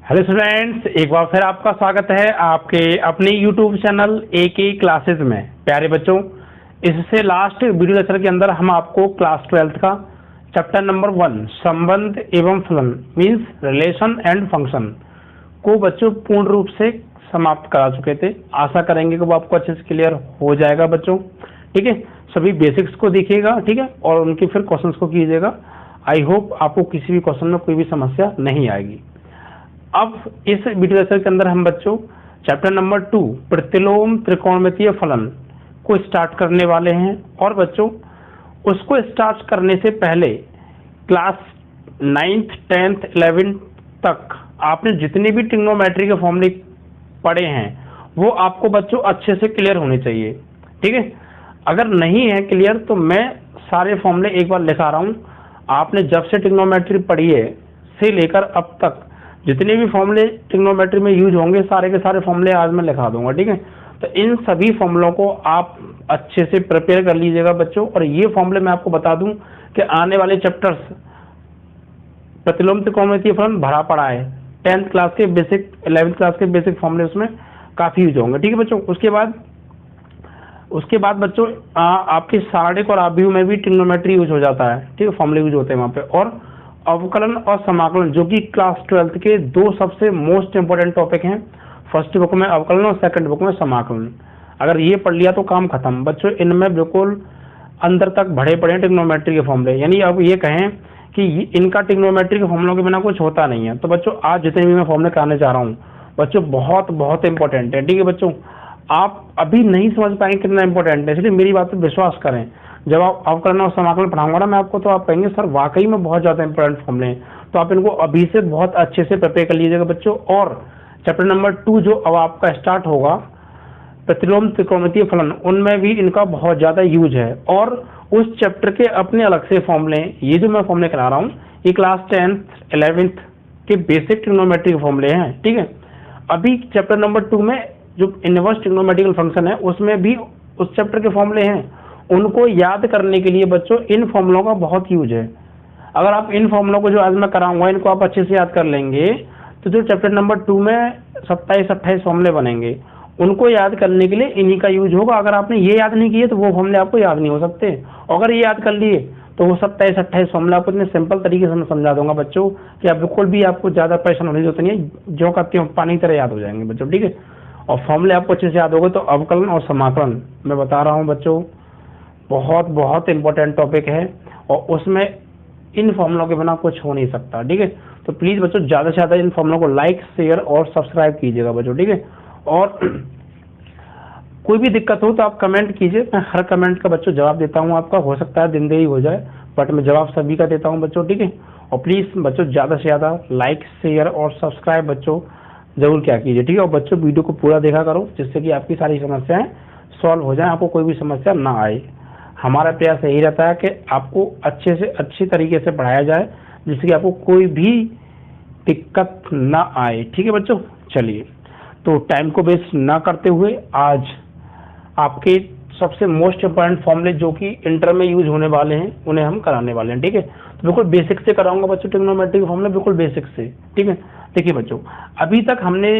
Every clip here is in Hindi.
हेलो स्टूडेंट्स, एक बार फिर आपका स्वागत है आपके अपने यूट्यूब चैनल AK क्लासेस में। प्यारे बच्चों, इससे लास्ट वीडियो लेक्चर के अंदर हम आपको क्लास 12th का चैप्टर नंबर 1 संबंध एवं फलन मीन्स रिलेशन एंड फंक्शन को बच्चों पूर्ण रूप से समाप्त करा चुके थे। आशा करेंगे कि वो आपको अच्छे से क्लियर हो जाएगा बच्चों। ठीक है, सभी बेसिक्स को देखिएगा, ठीक है, और उनके फिर क्वेश्चंस को कीजिएगा। आई होप आपको किसी भी क्वेश्चन में कोई भी समस्या नहीं आएगी। अब इस वीडियो लेक्चर के अंदर हम बच्चों चैप्टर नंबर 2 प्रतिलोम त्रिकोणमितीय फलन को स्टार्ट करने वाले हैं। और बच्चों उसको स्टार्ट करने से पहले क्लास 9th 10th 11th तक आपने जितने भी ट्रिग्नोमेट्री के फॉर्मूले पढ़े हैं वो आपको बच्चों अच्छे से क्लियर होने चाहिए। ठीक है, अगर नहीं है क्लियर तो मैं सारे फॉर्मूले एक बार लिखा रहा हूँ। आपने जब से ट्रिग्नोमेट्री पढ़ी है से लेकर अब तक जितने भी फॉर्मूले ट्रिग्नोमेट्री में यूज होंगे सारे के सारे फॉर्मूले आज मैं लिखा दूंगा। ठीक है, तो इन सभी फॉर्मूलों को आप अच्छे से प्रिपेयर कर लीजिएगा बच्चों। और ये फॉर्मूले मैं आपको बता दूं कि आने वाले चैप्टर्स प्रतिलोम त्रिकोणमितीय फलन भरा पड़ा है। 10th क्लास के बेसिक 11th क्लास के बेसिक फॉर्मूले उसमें काफी यूज होंगे। ठीक है बच्चों, उसके बाद बच्चों आपके सारणिक और आव्यूह में भी ट्रिग्नोमेट्री यूज हो जाता है। ठीक है, फॉर्मूले यूज होते हैं वहाँ पे। और अवकलन और समाकलन जो कि क्लास 12th के दो सबसे मोस्ट इंपोर्टेंट टॉपिक हैं। फर्स्ट बुक में अवकलन और सेकंड बुक में समाकलन। अगर ये पढ़ लिया तो काम खत्म बच्चों। इनमें बिल्कुल अंदर तक भरे पड़े हैं ट्रिग्नोमेट्री के फॉर्मूले। यानी अब ये कहें कि इनका ट्रिग्नोमेट्री के फॉर्मूलों के बिना कुछ होता नहीं है। तो बच्चों आज जितने भी मैं फॉर्मूले कराने जा रहा हूँ बच्चों बहुत बहुत इंपॉर्टेंट है। ठीक है बच्चों, आप अभी नहीं समझ पाएंगे कितना इंपॉर्टेंट है, इसलिए मेरी बात पर विश्वास करें। जब आप अवकलन और समाकलन पढ़ाऊंगा ना मैं आपको, तो आप कहेंगे सर वाकई में बहुत ज़्यादा इंपॉर्टेंट फॉर्मूले हैं। तो आप इनको अभी से बहुत अच्छे से प्रिपेयर कर लीजिएगा बच्चों। और चैप्टर नंबर 2 जो अब आपका स्टार्ट होगा प्रतिलोम त्रिकोणमितीय फलन, उनमें भी इनका बहुत ज़्यादा यूज है। और उस चैप्टर के अपने अलग से फॉर्मूले, ये जो मैं फॉर्मूले करा रहा हूँ ये क्लास 10th 11th के बेसिक ट्रिग्नोमेट्री के फॉर्मूले हैं। ठीक है, अभी चैप्टर नंबर 2 में जो इनवर्स ट्रिग्नोमेट्रिकल फंक्शन है उसमें भी उस चैप्टर के फॉर्मूले हैं। उनको याद करने के लिए बच्चों इन फॉर्मूलों का बहुत यूज है। अगर आप इन फॉर्मूलों को जो आज मैं कराऊंगा इनको आप अच्छे से याद कर लेंगे तो जो चैप्टर नंबर 2 में 27-28 फॉर्मूले बनेंगे उनको याद करने के लिए इन्हीं का यूज होगा। अगर आपने ये याद नहीं किए तो वो फॉर्मूले आपको याद नहीं हो सकते। अगर ये याद कर लिए तो वो 27-28 फॉर्मूले आपको इतने सिंपल तरीके से मैं समझा दूंगा बच्चों कि आप बिल्कुल भी आपको ज़्यादा परेशान होने की जरूरत नहीं है। जो कहते हो पानी तरह याद हो जाएंगे बच्चों। ठीक है, और फॉर्मूले आपको अच्छे से याद होगा। तो अवकलन और समाकलन मैं बता रहा हूँ बच्चों बहुत बहुत इंपॉर्टेंट टॉपिक है और उसमें इन फॉर्मूलों के बिना कुछ हो नहीं सकता। ठीक है, तो प्लीज़ बच्चों ज़्यादा से ज़्यादा इन फॉर्मूलों को लाइक शेयर और सब्सक्राइब कीजिएगा बच्चों। ठीक है, और कोई भी दिक्कत हो तो आप कमेंट कीजिए, मैं हर कमेंट का बच्चों जवाब देता हूँ। आपका हो सकता है दिन देरी हो जाए बट मैं जवाब सभी का देता हूँ बच्चों। ठीक है, और प्लीज़ बच्चों ज़्यादा से ज़्यादा लाइक शेयर और सब्सक्राइब बच्चों जरूर क्या कीजिए। ठीक है, और बच्चों वीडियो को पूरा देखा करो जिससे कि आपकी सारी समस्याएं सॉल्व हो जाए, आपको कोई भी समस्या ना आए। हमारा प्रयास यही रहता है कि आपको अच्छे से अच्छी तरीके से पढ़ाया जाए जिससे कि आपको कोई भी दिक्कत ना आए। ठीक है बच्चों, चलिए तो टाइम को वेस्ट ना करते हुए आज आपके सबसे मोस्ट इम्पोर्टेंट फॉर्मूले जो कि इंटर में यूज होने वाले हैं उन्हें हम कराने वाले हैं। ठीक है, तो बिल्कुल बेसिक से कराऊंगा बच्चों ट्रिग्नोमेट्री के फॉर्मूले बिल्कुल बेसिक से। ठीक है, देखिए बच्चों अभी तक हमने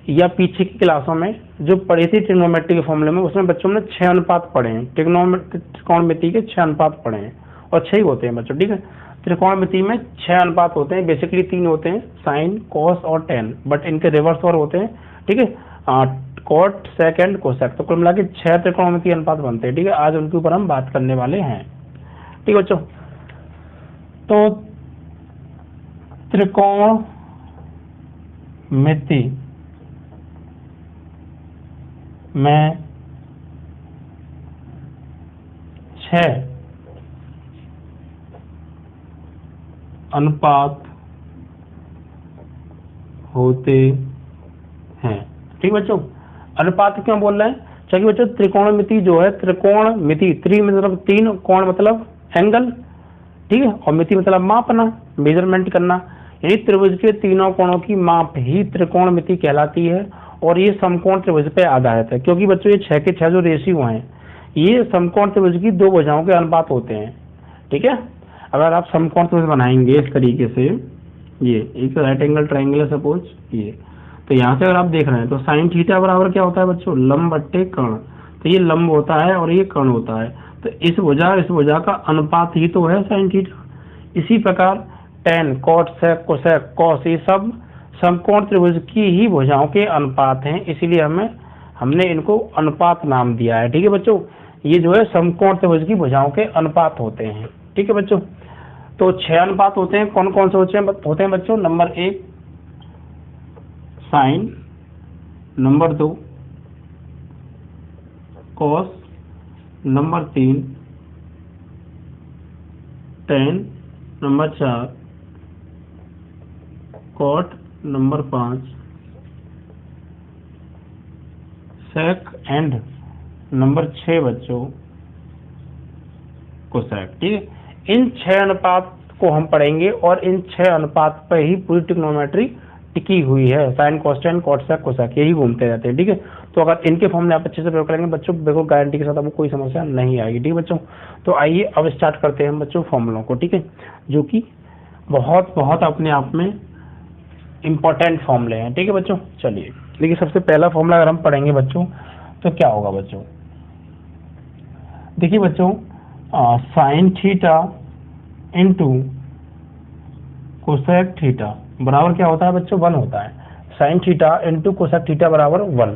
या पीछे की क्लासों में जो पढ़ी थी ट्रिग्नोमेट्री के फॉर्मूले में उसमें बच्चों ने 6 अनुपात पढ़े हैं। त्रिकोणमिति के 6 अनुपात पढ़े हैं और 6 ही होते हैं बच्चों। ठीक है, त्रिकोणमिति में 6 अनुपात होते हैं। बेसिकली 3 होते हैं, साइन कॉस और टेन, बट इनके रिवर्स और होते हैं। ठीक है, कॉट सेक एंड कोसेक, तो कुल मिला के 6 त्रिकोणमितीय अनुपात बनते हैं। ठीक है, आज उनके ऊपर हम बात करने वाले हैं। ठीक है बच्चों, तो त्रिकोणमिति में 6 अनुपात होते हैं। ठीक बच्चों, अनुपात क्यों बोल रहे हैं? क्योंकि बच्चों त्रिकोणमिति जो है, त्रिकोणमिति त्रि मतलब 3, कोण मतलब एंगल। ठीक है, और मिति मतलब मापना, मेजरमेंट करना। यानी त्रिभुज के तीनों कोणों की माप ही त्रिकोणमिति कहलाती है और ये समकोण त्रिभुज पे आधारित है। क्योंकि बच्चों ये 6 के 6 जो रेशियो हैं ये समकोण त्रिभुज की 2 भुजाओं के अनुपात होते हैं। ठीक है, अगर आप समकोण त्रिभुज बनाएंगे इस तरीके से ये एक राइट एंगल ट्राइंगल है सपोज ये। तो यहाँ से अगर आप देख रहे हैं तो साइन थीटा बराबर क्या होता है बच्चों, लंब बट्टे कर्ण। तो ये लंब होता है और ये कर्ण होता है, तो इस भुजा का अनुपात ही तो है साइन थीटा। इसी प्रकार ten, cot, sec, cosec, cos, ये सब समकोण त्रिभुज की ही भुजाओं के अनुपात हैं, इसीलिए हमने इनको अनुपात नाम दिया है। ठीक है बच्चों, ये जो है समकोण त्रिभुज की भुजाओं के अनुपात होते हैं। ठीक है बच्चों, तो 6 अनुपात होते हैं। कौन कौन से होते हैं बच्चों? Number 1 sine, number 2 cos, number 3 tan, number 4 cot, number 5 sec and number 6 बच्चों कोसेक। ठीक है, इन 6 अनुपात को हम पढ़ेंगे और इन 6 अनुपात पर ही पूरी ट्रिग्नोमेट्री टिकी हुई है। Sign, cosec, cot, sec, cosec यही घूमते रहते हैं। ठीक है, तो अगर इनके फॉर्मूले आप अच्छे से प्रयोग करेंगे बच्चों, बिल्कुल गारंटी के साथ आपको कोई समस्या नहीं आएगी। ठीक है बच्चों, तो आइए अब स्टार्ट करते हैं बच्चों फॉर्मूलों को। ठीक है, जो कि बहुत बहुत अपने आप में इम्पोर्टेंट फॉर्मूले हैं। ठीक है बच्चों, चलिए देखिए, सबसे पहला फॉर्मूला अगर हम पढ़ेंगे बच्चों तो क्या होगा बच्चों? देखिए बच्चों, sign theta into cosec theta बराबर क्या होता है बच्चों? 1 होता है। Sign theta into cosec theta बराबर 1।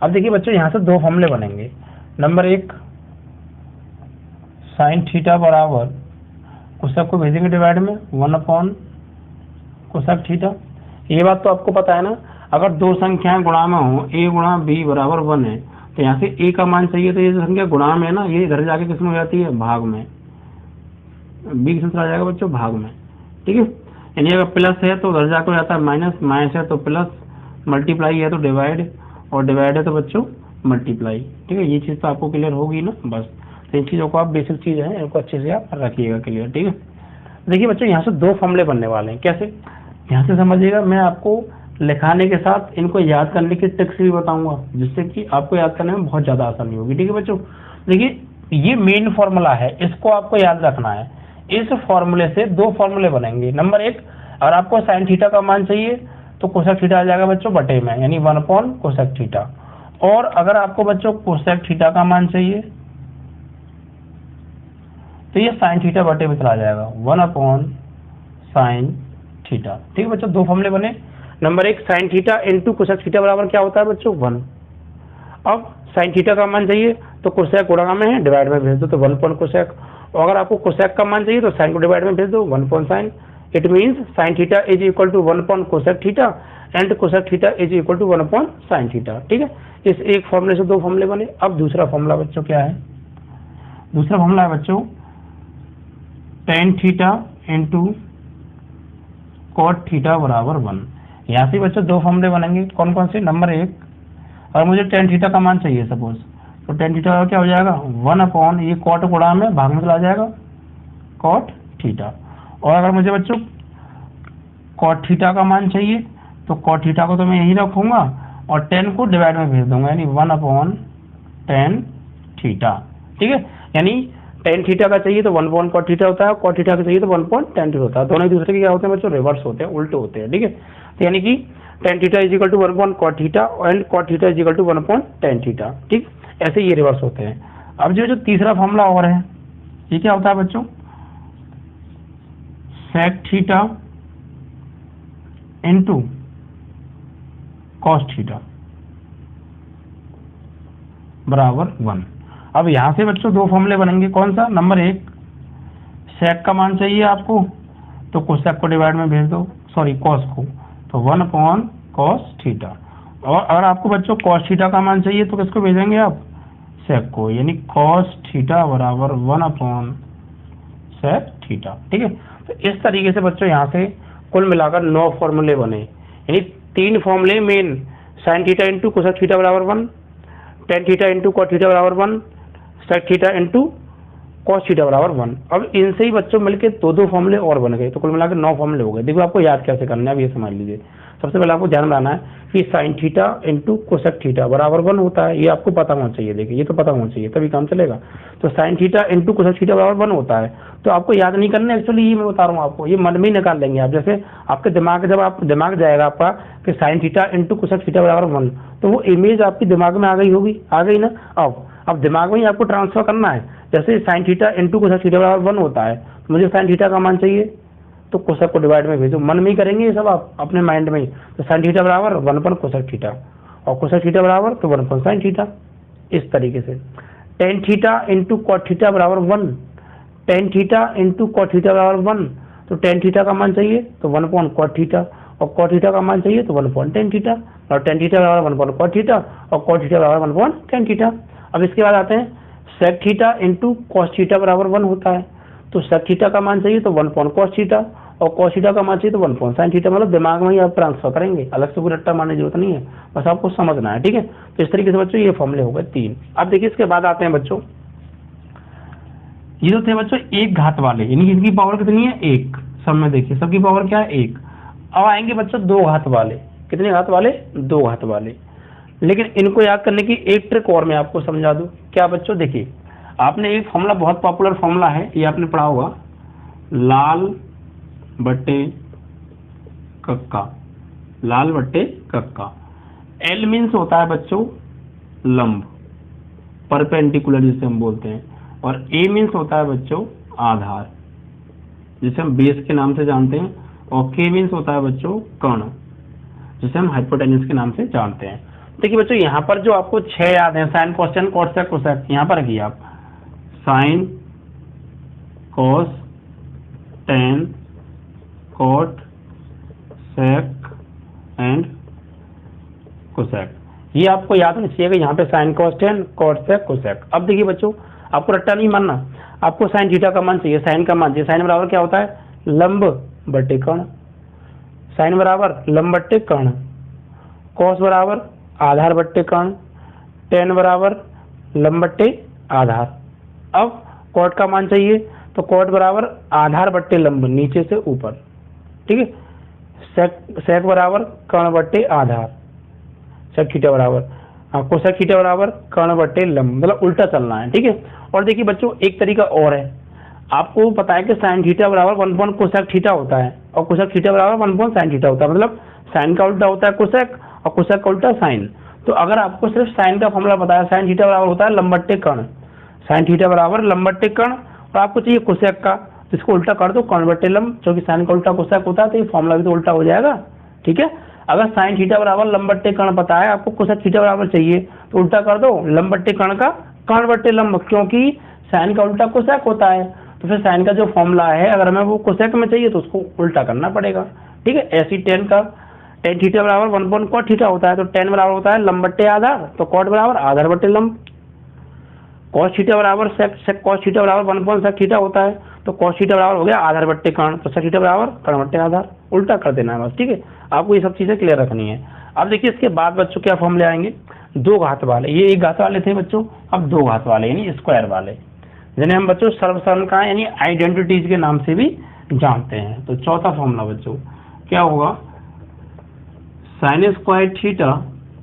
अब देखिए बच्चों, यहाँ से 2 फॉर्मूले बनेंगे। नंबर 1 साइन थीटा बराबर कोसेक को भेजेंगे डिवाइड में 1 अपॉन कोसेक थीटा। ये बात तो आपको पता है ना, अगर 2 संख्याएं गुणा में हो, a गुणा b बराबर 1 है, तो यहाँ से a का मान चाहिए, तो ये संख्या गुणा में है ना, ये इधर जाके किसमें हो जाती है? भाग में। b किसमें चला जाएगा बच्चों? भाग में। ठीक है, यानी अगर प्लस है तो उधर जाकर हो जाता है माइनस, माइनस है तो प्लस, मल्टीप्लाई है तो डिवाइड, और डिवाइड है तो बच्चों मल्टीप्लाई। ठीक है, ये चीज़ तो आपको क्लियर होगी ना। बस तो इन चीज़ों को आप बेसिक चीज़ है, इनको अच्छे से आप रखिएगा क्लियर। ठीक है, देखिए बच्चों, यहाँ से 2 फॉर्मूले बनने वाले हैं। कैसे? यहाँ से समझिएगा, मैं आपको लिखाने के साथ इनको याद करने की ट्रिक्स भी बताऊंगा, जिससे कि आपको याद करने में बहुत ज़्यादा आसानी होगी। ठीक है बच्चों, देखिए ये मेन फॉर्मूला है, इसको आपको याद रखना है। इस फॉर्मूले से 2 फॉर्मूले बनेंगे। नंबर 1, अगर आपको साइन थीटा का मान चाहिए तो कोसेक थीटा आ जाएगा बच्चों बटे में, यानी 1 अपॉन कोसेक थीटा। और अगर आपको बच्चों कोसेक थीटा का मान चाहिए तो ये साइन थीटा बटे में चला जाएगा, 1 अपॉन साइन थीटा। ठीक है बच्चों, 2 फॉर्मूले बने। Number 1 sign theta into cosec theta बराबर क्या होता है बच्चों? 1। अब साइन थीटा का मान चाहिए तो कोसेक गुणा में है, डिवाइड में भेज दो तो 1 अपॉन कोसेक। और अगर आपको कोसेक का मान चाहिए तो साइन को डिवाइड में भेज दो, 1 upon sine. It means sine theta is equal to 1 upon cosec theta and cosec theta is equal to 1 upon sine theta. ठीक है, इस एक फॉर्मूले से 2 फॉर्मूले बने। अब दूसरा फॉर्मूला बच्चों क्या है? दूसरा फॉर्मूला है बच्चों tan theta into cot theta बराबर 1। यहाँ से बच्चों 2 फॉर्मूले बनेंगे। कौन कौन से? नंबर 1, और मुझे टेन थीटा का मान चाहिए सपोज, तो टेन थीटा क्या हो जाएगा? 1 अपॉन ये कॉट गुणा में भाग में चला जाएगा कॉट थीटा। और अगर मुझे बच्चों कॉट थीटा का मान चाहिए तो कॉट थीटा को तो मैं यही रखूंगा और 10 को डिवाइड में भेज दूंगा, यानी 1 अपॉन टेन थीटा। ठीक है, यानी टेन थीटा का चाहिए तो 1 अपॉन कॉट थीटा होता है, कॉट थीटा का चाहिए तो 1 अपॉन टेन थीटा होता है। दोनों एक दूसरे के क्या होते हैं बच्चों? रिवर्स होते हैं, उल्टे होते हैं। ठीक है, तो यानी कि tan theta is equal to 1 upon cot theta and cot theta is equal to 1 upon tan theta. ठीक, ऐसे ये रिवर्स होते हैं। अब जो तीसरा फॉर्मूला और है, ये क्या होता है बच्चों? Sec theta into cos theta बराबर 1। अब यहाँ से बच्चों 2 फॉर्मूले बनेंगे। कौन सा? नंबर 1, सेक का मान चाहिए आपको तो कोसेक को डिवाइड में भेज दो, सॉरी कॉस को, तो 1 अपॉन कॉस थीटा। और अगर आपको बच्चों कॉस थीटा का मान चाहिए तो किसको भेजेंगे आप? सेक को, यानी कॉस थीटा बराबर 1 अपॉन सेक थीटा। ठीक है, तो इस तरीके से बच्चों यहाँ से कुल मिलाकर 9 फॉर्मूले बने, यानी 3 फॉर्मूले main, sine theta into cosec theta बराबर 1, tan theta into cot theta बराबर 1, sec theta into cos theta बराबर 1। अब इनसे ही बच्चों मिलके दो फॉर्मूले और बन गए, तो कुल मिलाकर 9 फॉर्मूले हो गए। देखो आपको याद कैसे करना है, अब ये समझ लीजिए। सबसे पहले आपको ध्यान रखना है कि sign theta into cosec theta बराबर 1 होता है, ये आपको पता होना चाहिए। देखिए ये तो पता होना चाहिए तभी काम चलेगा। तो sign theta into cosec theta बराबर 1 होता है, तो आपको याद नहीं करना है, एक्चुअली ये मैं बता रहा हूँ आपको, ये मन में ही निकाल लेंगे आप। जैसे आपके दिमाग, जब आप दिमाग जाएगा आपका कि sign theta into cosec theta बराबर 1, तो वो इमेज आपके दिमाग में आ गई होगी, आ गई ना। अब दिमाग में ही आपको ट्रांसफर करना है। जैसे sign theta into cosec theta बराबर 1 होता है, तो मुझे साइन थीटा का मान चाहिए, तो कोसेक को डिवाइड में भेजो। मन में ही करेंगे ये सब आप अपने माइंड में ही। तो साइन थीटा बराबर 1 पर कोसेक थीटा, और कोसेक थीटा बराबर तो 1 पर साइन थीटा, इस तरीके से। Tan theta into cot theta बराबर 1, tan theta into cot theta बराबर 1, तो टेन थीटा का मान चाहिए तो 1 अपॉन कॉट थीटा, और कॉट थीटा का मान चाहिए तो 1 अपॉन टेन थीटा, और टेन थीटा बराबर 1 अपॉन कॉट थीटा, और कॉट थीटा बराबर 1 अपॉन टेन थीटा। अब इसके बाद आते हैं sec theta into cos theta बराबर 1 होता है, तो सेक थीटा का मान चाहिए तो 1 अपॉन कॉस थीटा, और कॉस थीटा का मान चाहिए तो 1 अपॉन साइन थीटा। मतलब दिमाग में ही आप ट्रांसफर करेंगे, अलग से कोई रट्टा मारने की जरूरत नहीं है, बस आपको समझना है, ठीक है। तो इस तरीके से बच्चों ये फॉर्मूले हो गए 3। अब देखिए इसके बाद आते हैं बच्चों, ये तो थे बच्चों एक घात वाले, यानी इनकी पावर कितनी है 1, सब में देखिए सबकी पावर क्या है 1। अब आएंगे बच्चों 2 घात वाले, कितने घात वाले 2 घात वाले। लेकिन इनको याद करने की एक ट्रिक और मैं आपको समझा दूं। क्या बच्चों, देखिए आपने एक फॉर्मूला, बहुत पॉपुलर फॉर्मूला है, ये आपने पढ़ा होगा, लाल बट्टे कक्का, लाल बट्टे कक्का। एल मीन्स होता है बच्चों लंब, परपेंडिकुलर जिसे हम बोलते हैं, और ए मीन्स होता है बच्चों आधार, जिसे हम बेस के नाम से जानते हैं, और के मीन्स होता है बच्चों कर्ण, जिसे हम हाइपोटेन्यूज के नाम से जानते हैं। देखिए बच्चों यहाँ पर जो आपको 6 याद है, साइन कोसेक कोसेक कोसेक, यहाँ पर रखिए आप, sine cos tan cot sec and cosec, ये आपको याद होना चाहिए कि यहाँ पे sine cos tan cot sec cosec. अब देखिए बच्चों आपको रट्टा नहीं मानना, आपको साइन थीटा का मान चाहिए, साइन का मान चाहिए। साइन बराबर क्या होता है लंब बट्टे कर्ण, साइन बराबर लंब बट्टे कर्ण, कॉस बराबर आधार बट्टे कर्ण, टेन बराबर लंब बट्टे आधार। अब कॉट का मान चाहिए तो कॉट बराबर आधार बट्टे लंब नीचे से ऊपर, ठीक है। सेक बराबर कर्ण बट्टे आधार, सेक थीटा बराबर कोसेक थीटा बराबर कर्ण बट्टे लंब, मतलब उल्टा चलना है, ठीक है। और देखिए बच्चों एक तरीका और है, आपको पता है कि साइन थीटा बराबर 1 अपॉन कोसेक थीटा होता है, और कोसेक थीटा बराबर 1 अपॉन साइन थीटा होता है, मतलब साइन का उल्टा होता है कोसेक और कोसेक का उल्टा साइन। तो अगर आपको सिर्फ साइन का फॉर्मूला पता है, साइन थीटा बराबर होता है लंब बट्टे कर्ण, साइन थीटा बराबर लंब बट्टे कर्ण, और आपको चाहिए कोसेक का, जिसको उल्टा कर दो कर्ण बट्टे लंब, क्योंकि साइन का उल्टा कोसेक होता है, तो ये फॉर्मूला भी तो उल्टा हो जाएगा, ठीक है। अगर साइन थीटा बराबर लंब बट्टे कर्ण पता है, आपको कोसेक थीटा बराबर चाहिए, तो उल्टा कर दो लंब बट्टे कर्ण का कर्ण बट्टे लंब, क्योंकि साइन का उल्टा कोसेक होता है। तो फिर साइन का जो फॉर्मूला है, अगर हमें वो कोसेक में चाहिए तो उसको उल्टा करना पड़ेगा, ठीक है। ऐसी टेन थीटा बराबर 1 अपॉन कॉट थीटा होता है, तो टेन बराबर होता है लंब बट्टे आधार, तो कॉट बराबर आधार बट्टे लंब। कॉस थीटा बराबर सेक कॉस थीटा बराबर 1 अपॉन सेक थीटा होता है, तो कॉस थीटा बराबर हो गया आधार बट्टे कर्ण, तो सेक थीटा बराबर कर्ण बट्टे आधार, उल्टा कर देना है बस, ठीक है। आपको ये सब चीजें क्लियर रखनी है। अब देखिए इसके बाद बच्चों क्या फॉर्मूले आएंगे, 2 घात वाले। ये 1 घात वाले थे बच्चों, अब 2 घात वाले यानी स्क्वायर वाले, जिन्हें हम बच्चों सर्वसंख्याएं यानी आइडेंटिटीज के नाम से भी जानते हैं। तो चौथा फॉर्मूला बच्चों क्या होगा, sign square theta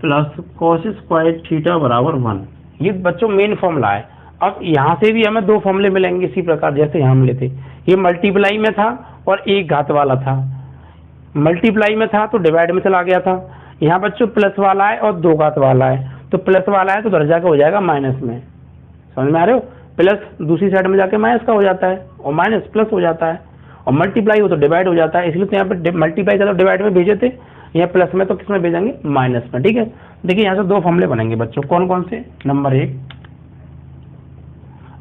plus cos square theta बराबर 1। ये बच्चों मेन फॉर्मूला है। अब यहाँ से भी हमें 2 फॉर्मूले मिलेंगे इसी प्रकार जैसे यहाँ मिले थे। ये मल्टीप्लाई में था और 1 घात वाला था, मल्टीप्लाई में था तो डिवाइड में चला गया था। यहाँ बच्चों प्लस वाला है और 2 घात वाला है, तो प्लस वाला है तो दर्जा का हो जाएगा माइनस में, समझ में आ रहे हो। प्लस दूसरी साइड में जाके माइनस का हो जाता है और माइनस प्लस हो जाता है, और मल्टीप्लाई हो तो डिवाइड हो जाता है, इसलिए तो यहाँ पे मल्टीप्लाई था तो डिवाइड में भेजे थे, यहाँ प्लस में तो किस में भेजेंगे माइनस में, ठीक है। देखिए यहाँ से 2 फॉर्मूले बनेंगे बच्चों, कौन कौन से। नंबर 1,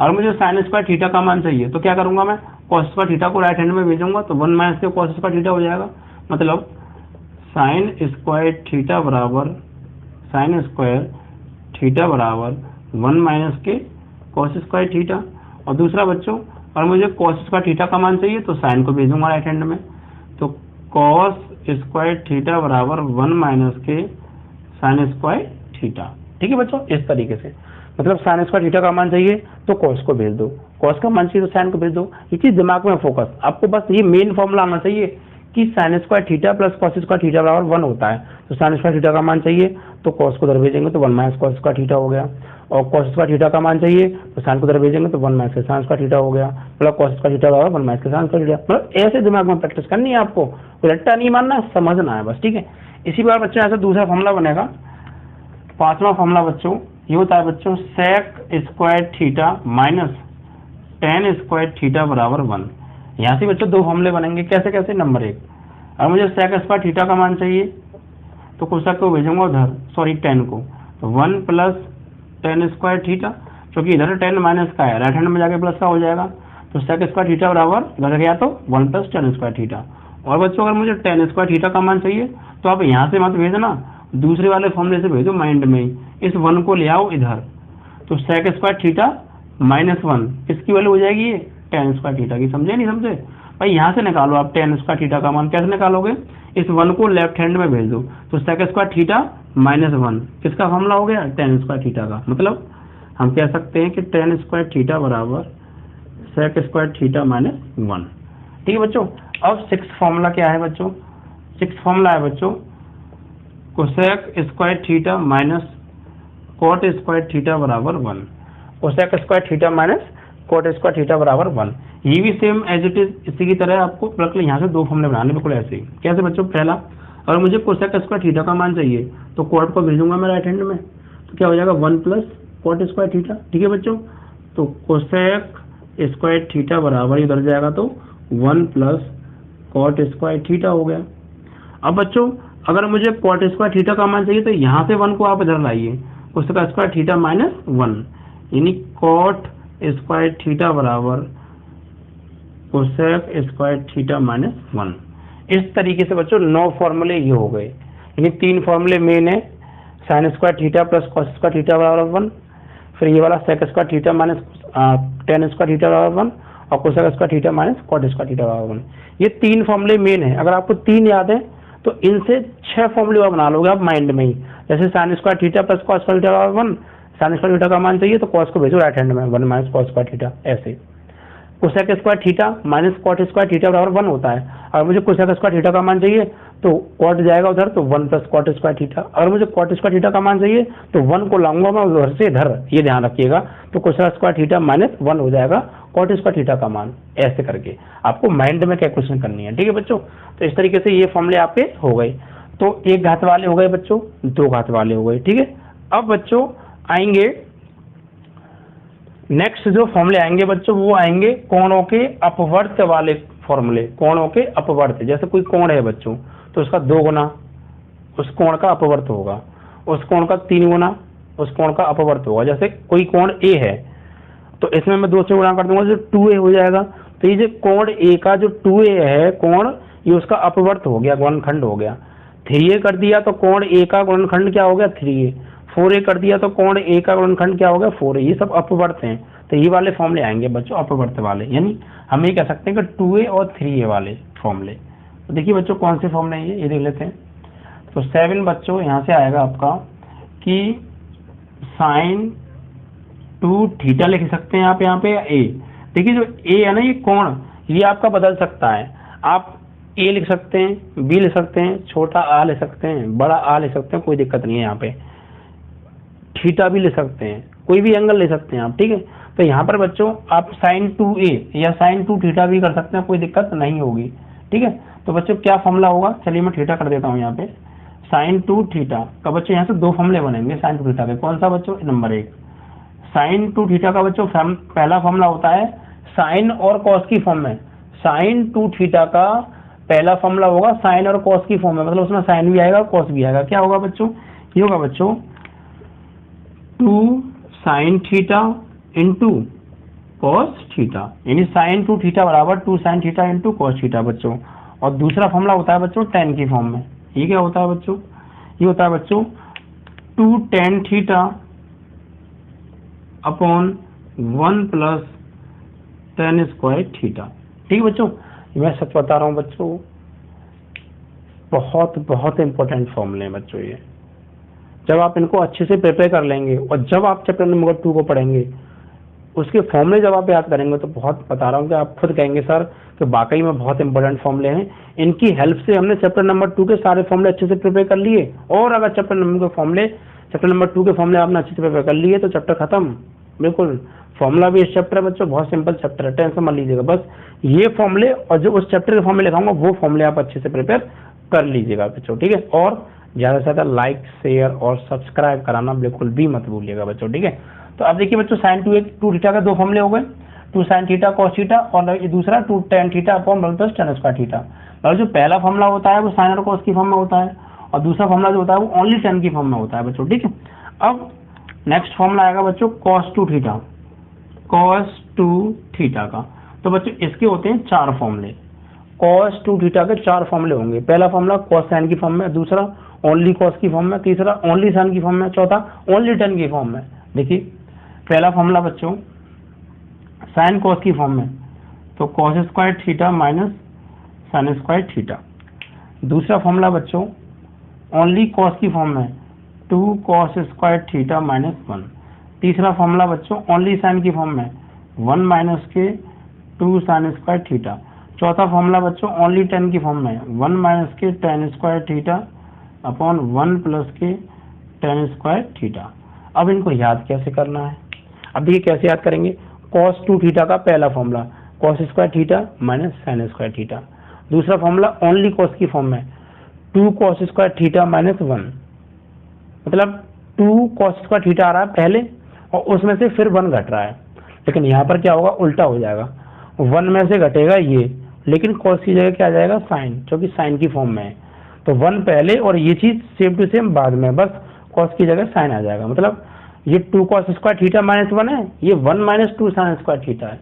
और मुझे साइन स्क्वायर थीटा का मान चाहिए तो क्या करूंगा मैं, कॉस स्क्वायर थीटा को राइट हैंड में भेजूंगा, तो 1 माइनस के कॉस स्क्वायर थीटा हो जाएगा, मतलब साइन स्क्वायर थीटा बराबर साइन स्क्वायर थीटा बराबर 1 माइनस के कॉस स्क्वायर थीटा। और दूसरा बच्चों, और मुझे कॉस स्क्वायर थीटा का मान चाहिए तो साइन को भेजूंगा राइट हैंड में, तो कॉस स्क्वायर थीटा बराबर 1 माइनस के साइन स्क्वायर थीटा, ठीक है बच्चों। इस तरीके से मतलब साइन स्क्वायर थीटा का मान चाहिए तो कॉस को भेज दो, कॉस का मान चाहिए तो साइन को भेज दो। ये चीज दिमाग में फोकस, आपको बस ये मेन फॉर्मूला आना चाहिए कि sign square theta plus cos square theta बराबर 1 होता है। तो साइन स्क्वायर थीटा का मान चाहिए तो कॉस को उधर भेजेंगे तो 1 माइनस कॉस स्क्वायर थीटा हो गया, और कॉस स्क्वायर थीटा का मान चाहिए तो साइन को उधर भेजेंगे तो 1 माइनस साइन स्क्वायर थीटा हो गया, मतलब कॉस स्क्वायर थीटा बराबर 1 माइनस साइन स्क्वायर थीटा। मतलब ऐसे दिमाग में प्रैक्टिस करनी है आपको, कोई रट्टा नहीं मानना है, समझना है बस, ठीक है। इसी बार बच्चों ऐसा दूसरा फॉर्मूला बनेगा, 5वां फॉर्मूला बच्चों ये होता है बच्चों sec square theta minus tan square theta बराबर 1। यहाँ से बच्चों दो फॉर्मूले बनेंगे, कैसे कैसे। नंबर 1, अगर मुझे सेक स्क्वायर थीटा का मान चाहिए तो कोष्टक को भेजूंगा उधर, सॉरी 10 को, तो 1 प्लस टेन स्क्वायर थीटा, क्योंकि इधर 10 माइनस का है, राइट हैंड में जाके प्लस का हो जाएगा, तो सेक स्क्वायर थीटा बराबर इधर गया तो 1 प्लस टेन स्क्वायर थीटा। और बच्चों अगर मुझे टेन स्क्वायर थीटा का मान चाहिए तो आप यहाँ से मत भेजना, दूसरे वाले फॉर्मूले से भेजो माइंड में ही, इस 1 को ले आओ इधर, तो सेक स्क्वायर थीटा माइनस 1 किसकी वैल्यू हो जाएगी, ये टेन स्क्वायर थीटा की। समझे नहीं समझे भाई, यहाँ से निकालो आप टेन स्क्वायर थीटा का मान, कैसे निकालोगे, इस 1 को लेफ्ट हैंड में भेज दो, तो सेक स्क्वायर थीटा माइनस 1 किसका फॉर्मूला हो गया, टेन स्क्वायर थीटा का। मतलब हम कह सकते हैं कि टेन स्क्वायर थीटा बराबर सेक स्क्वायर थीटा माइनस 1। ठीक है बच्चों। अब 6 फॉर्मूला क्या है बच्चों, 6 फॉर्मूला है बच्चों cosec square theta minus cot square theta बराबर 1। Cosec square theta minus cot square theta बराबर 1। ये भी सेम एज इट इज इसी की तरह आपको बिल्कुल यहाँ से दो फॉर्मूले बनाने, बिल्कुल ऐसे ही। कैसे बच्चों, पहला अगर मुझे कोसेक स्क्वायर थीटा का मान चाहिए तो कॉट को भेजूंगा मैं राइट हैंड में, तो क्या हो जाएगा 1 प्लस कॉट स्क्वायर थीटा। ठीक है बच्चों, तो कोसेक स्क्वायर थीटा बराबर इधर जाएगा तो 1 प्लस कॉट स्क्वायर थीटा हो गया। अब बच्चों अगर मुझे कॉट स्क्वायर थीटा का मान चाहिए तो यहाँ से 1 को आप इधर लाइए, उसका स्क्वायर थीटा माइनस 1, यानी कॉट स्क्वायर थीटा बराबर कोसेक स्क्वायर थीटा माइनस 1। इस तरीके से बच्चों 9 फॉर्मूले ये हो गए, यानी 3 फॉर्मूले मेन है, sine square theta plus cos square theta बराबर 1, फिर ये वाला sec square theta minus tan square theta बराबर 1, और cosec square theta minus cot square theta बराबर 1। ये 3 फॉर्मूले मेन है। अगर आपको 3 याद है तो इनसे 6 फॉर्मूले बना लोगे आप माइंड में ही। जैसे sign square theta plus cos square theta बराबर 1, साइन स्क्वायर थीटा का मान चाहिए तो कॉस को भेजो राइट हैंड में, 1 माइनस कॉस स्क्वायर थीटा। ऐसे cosec square theta minus cot square theta बराबर 1 होता है। अगर मुझे कोसेक स्क्वायर थीटा का मान चाहिए तो कॉट जाएगा उधर, तो 1 प्लस कॉट स्क्वायर थीटा। अगर मुझे कॉट स्क्वायर थीटा का मान चाहिए तो 1 को लाऊंगा मैं उधर से इधर, ये ध्यान रखिएगा, तो कोसेक स्क्वायर थीटा माइनस 1 हो जाएगा कॉट स्क्वायर थीटा का मान। ऐसे करके आपको माइंड में कैलकुलेशन करनी है। ठीक है बच्चों, तो इस तरीके से ये फॉर्मूले आपके हो गए। तो 1 घात वाले हो गए बच्चों, 2 घात वाले हो गए। ठीक है, अब बच्चों आएंगे नेक्स्ट जो फॉर्मूले आएंगे बच्चों, वो आएंगे कोणों के अपवर्त वाले फॉर्मूले। कोणों के अपवर्त, जैसे कोई कोण है बच्चों तो उसका 2 गुना उस कोण का अपवर्त होगा, उस कोण का 3 गुना उस कोण का अपवर्त होगा। जैसे कोई कोण ए है तो इसमें मैं 2 से गुणा कर दूंगा, जो 2a हो जाएगा। तो ये जो कोण ए का जो 2a है कोण, ये उसका अपवर्त हो गया, गुणनखंड हो गया। 3a कर दिया तो कोण ए का गुणनखंड क्या हो गया, 3a। 4a कर दिया तो कोण ए का गुणनखंड क्या हो गया, 4a। ये सब अपवर्त हैं, तो ये वाले फॉर्मूले आएंगे बच्चों अपवर्त वाले, यानी हम ये कह सकते हैं कि 2a और 3a वाले फॉर्मूले। तो देखिए बच्चों कौन से फॉर्मूले हैं ये देख लेते हैं। तो 7 बच्चों यहाँ से आएगा आपका कि साइन 2 थीटा लिख सकते हैं आप यहाँ पे, या ए। देखिए जो ए है ना ये कोण, ये आपका बदल सकता है। आप ए लिख सकते हैं, बी लिख सकते हैं, छोटा आ लिख सकते हैं, बड़ा आ लिख सकते हैं, कोई दिक्कत नहीं है। यहाँ पे थीटा भी ले सकते हैं, कोई भी एंगल ले सकते हैं आप। ठीक है, तो यहाँ पर बच्चों आप साइन 2a या साइन 2 थीटा भी कर सकते हैं, कोई दिक्कत नहीं होगी। ठीक है, तो बच्चों क्या फॉर्मूला होगा, चलिए मैं थीटा कर देता हूँ यहाँ पे। साइन 2 थीटा का बच्चों यहाँ से 2 फॉर्मूले बनेंगे साइन 2 थीटा के। कौन सा बच्चों, नंबर 1 साइन 2 थीटा का बच्चों पहला फॉर्मूला होता है साइन और कॉस की फॉर्म में। साइन 2 थीटा का पहला फॉर्मूला होगा साइन और कॉस की फॉर्म में, मतलब उसमें साइन भी आएगा कॉस भी आएगा। क्या होगा बच्चों, ये होगा बच्चों 2 sign theta into cos theta, यानी साइन 2 थीटा बराबर 2 sign theta into cos theta बच्चों। और दूसरा फॉर्मूला होता है बच्चों टेन की फॉर्म में। ये क्या होता है बच्चों, ये होता है बच्चों 2 tan theta upon 1 plus ten square theta. ठीक है बच्चों, मैं सच बता रहा हूँ बच्चों, बहुत बहुत इंपॉर्टेंट फॉर्मूले हैं बच्चों ये। जब आप इनको अच्छे से प्रिपेयर कर लेंगे और जब आप चैप्टर नंबर 2 को पढ़ेंगे उसके फॉर्मूले जब आप याद करेंगे तो बहुत बता रहा हूँ कि आप खुद कहेंगे सर कि वाकई में बहुत इंपॉर्टेंट फॉर्मूले हैं, इनकी हेल्प से हमने चैप्टर नंबर 2 के सारे फॉर्मूले अच्छे से प्रिपेयर कर लिए। और अगर चैप्टर नंबर 2 के फॉर्मूले आपने अच्छे से प्रिपेयर कर लिए तो चैप्टर खत्म। बिल्कुल फॉर्मूला भी इस चैप्टर है बच्चों, बहुत सिंपल चैप्टर है, टेंशन मत लीजिएगा। बस ये फॉर्मूले और जो उस चैप्टर के फॉर्मूले लिखाऊंगा वो फॉर्मूले आप अच्छे से प्रिपेयर कर लीजिएगा बच्चों, ठीक है। और ज़्यादा से ज़्यादा लाइक, शेयर और सब्सक्राइब कराना बिल्कुल भी मत भूलिएगा बच्चों, ठीक है। तो अब देखिए बच्चों, साइन 2 थीटा का 2 फॉर्मूले हो गए, 2 sin थीटा cos थीटा और ये दूसरा 2 tan theta upon 1 plus tan square theta. और जो पहला फॉर्मूला होता है वो साइन और cos की फॉर्म में होता है और दूसरा फॉर्मूला जो होता है वो ओनली tan की फॉर्म में होता है बच्चों, ठीक है। अब नेक्स्ट फॉर्मूला आएगा बच्चों cos 2 थीटा का। तो बच्चों इसके होते हैं 4 फॉर्मूले, cos 2 थीटा के 4 फॉर्मूले होंगे। पहला फॉर्मूला cos sin की फॉर्म में, दूसरा ओनली cos की फॉर्म में, तीसरा ओनली sin की फॉर्म में, चौथा ओनली tan की फॉर्म में। देखिए पहला फॉर्मूला बच्चों sin cos की फॉर्म में, तो cos square theta minus sin square theta. दूसरा फॉर्मूला बच्चों ओनली cos की फॉर्म में, 2 cos स्क्वायर थीटा माइनस 1। तीसरा फॉर्मूला बच्चों ओनली sin की फॉर्म में, 1 माइनस के 2 sin स्क्वायर थीटा। चौथा फॉर्मूला बच्चों ओनली tan की फॉर्म में, 1 माइनस के tan square theta upon 1 plus के tan स्क्वायर थीटा। अब इनको याद कैसे करना है, अब देखिए कैसे याद करेंगे। cos 2 थीटा का पहला formula cos square theta minus sin square theta. दूसरा फॉर्मूला ओनली cos की फॉर्म में, 2 cos स्क्वायर थीटा माइनस 1, मतलब 2 cos स्क्वायर थीटा आ रहा है पहले और उसमें से फिर 1 घट रहा है, लेकिन यहाँ पर क्या होगा, उल्टा हो जाएगा, 1 में से घटेगा ये, लेकिन cos की जगह क्या आ जाएगा sin, जो कि sin की फॉर्म में है। तो 1 पहले और ये चीज सेम टू सेम बाद में, बस cos की जगह sin आ जाएगा। मतलब ये 2 cos स्क्वायर थीटा माइनस 1 है, ये 1 माइनस 2 sin स्क्वायर थीटा है।